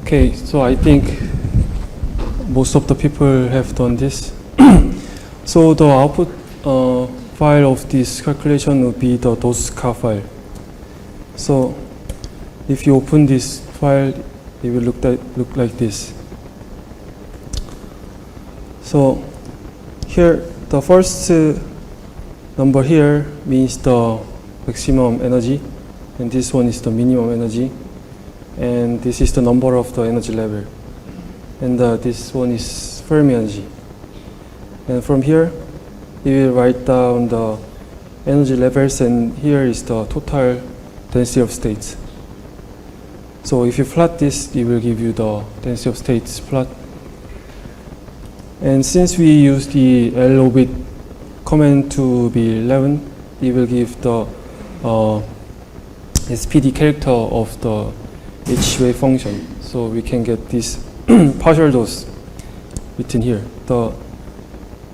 Okay, so I think most of the people have done this. So the output file of this calculation would be the DOS-car file. So if you open this file, it will look like this. So here, the first number here means the maximum energy, and this one is the minimum energy, and this is the number of the energy level, and this one is Fermi energy. And from here, you will write down the energy levels, and here is the total density of states. So if you plot this, it will give you the density of states plot. And since we use the L-orbit command to be 11, it will give the SPD character of the each wave function. So we can get this partial dose written here. The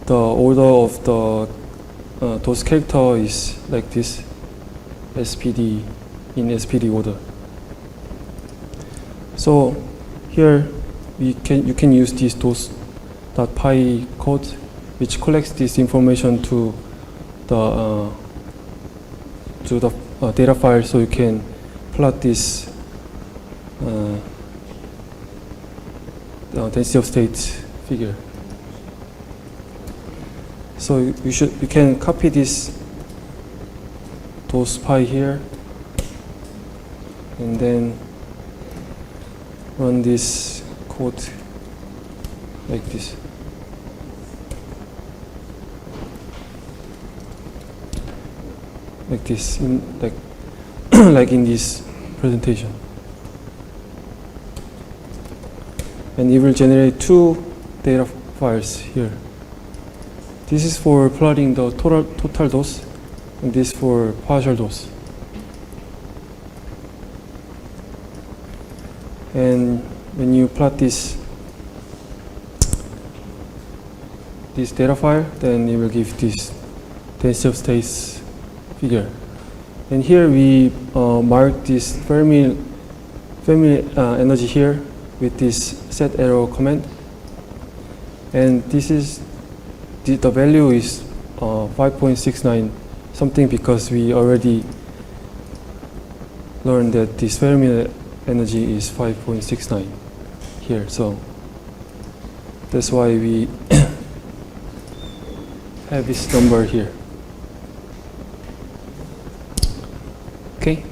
order of the dose character is like this, SPD in SPD order. So here you can use this dose.py code, which collects this information to the data file, so you can plot this density of state figure. So you can copy this dose.py here, and then run this code like this. Like this, like in this presentation. And it will generate two data files here. This is for plotting the total dose, and this for partial dose. And when you plot this data file, then it will give this density of states figure. And here we mark this Fermi energy here with this set arrow command. And this is the value is 5.69 something, because we already learned that this Fermi energy is 5.69 here. So that's why we have this number here. Okay.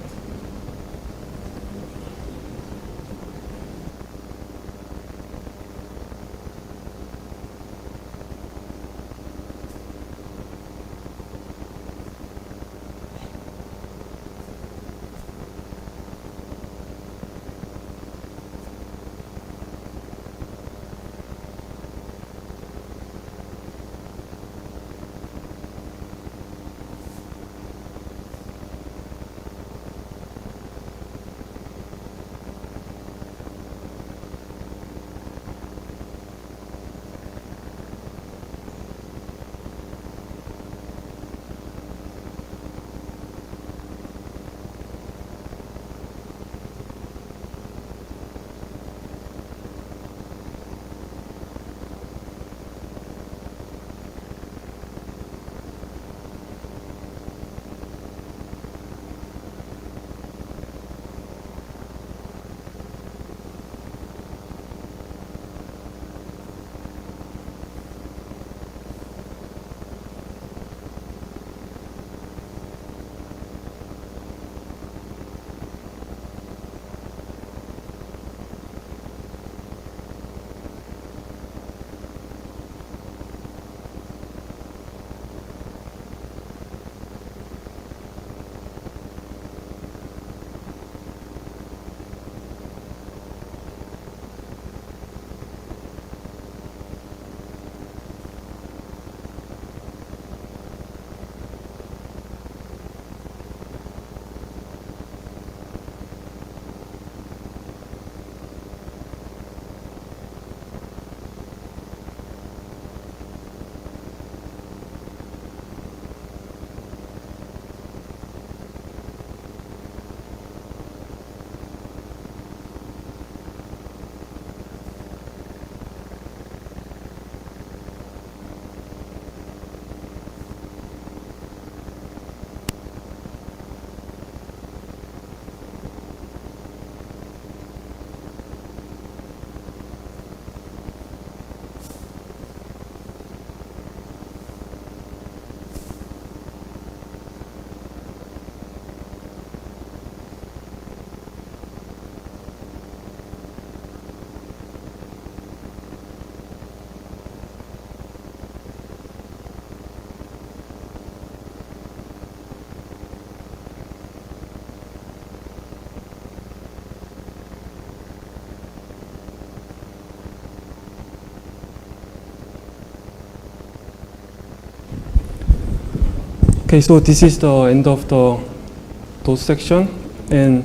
Okay, so this is the end of those section, and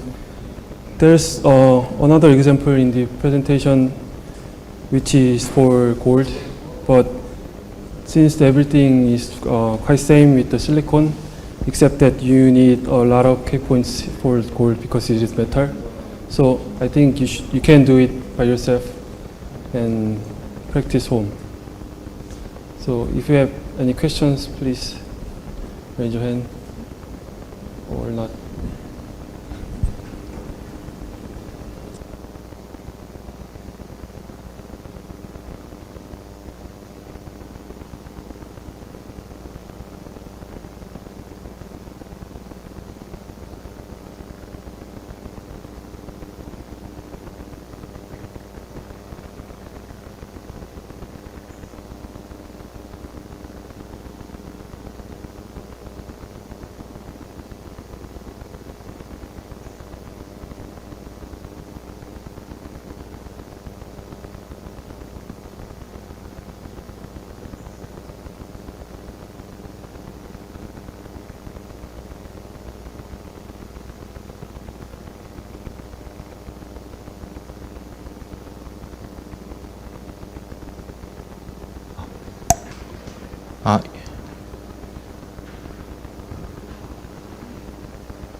there's another example in the presentation which is for gold, but since everything is quite same with the silicon, except that you need a lot of K points for gold because it is metal. So I think you can do it by yourself and practice home. So if you have any questions, please raise your hand or not.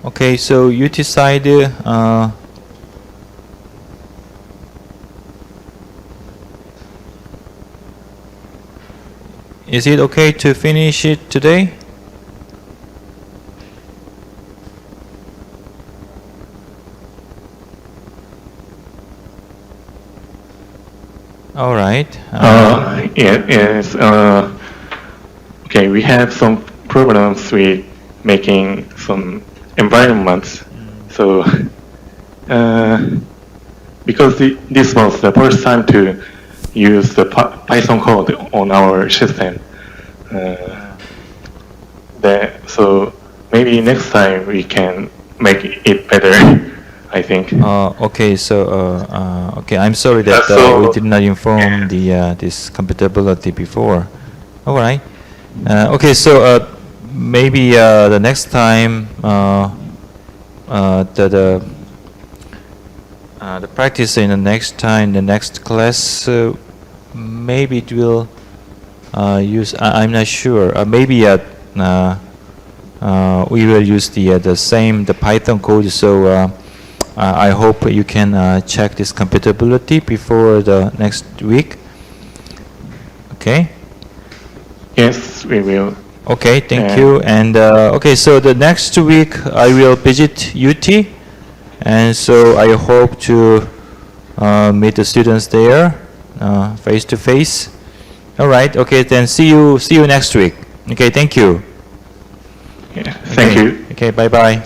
Okay, so you decide. Is it okay to finish it today? All right. Yes. Okay, we have some problems with making some environments. So, because this was the first time to use the Python code on our system, so maybe next time we can make it better. I think. Okay, so okay, I'm sorry that we did not inform the this compatibility before. All right. Okay, so maybe the next time the practice in the next class, maybe it will use. I'm not sure. Maybe we will use the Python code. So. I hope you can check this compatibility before the next week. Okay? Yes, we will. Okay, thank you. And okay, so the next week I will visit UT, and so I hope to meet the students there face to face. All right. Okay, then see you next week. Okay, thank you. Yeah, thank you. Okay, bye bye.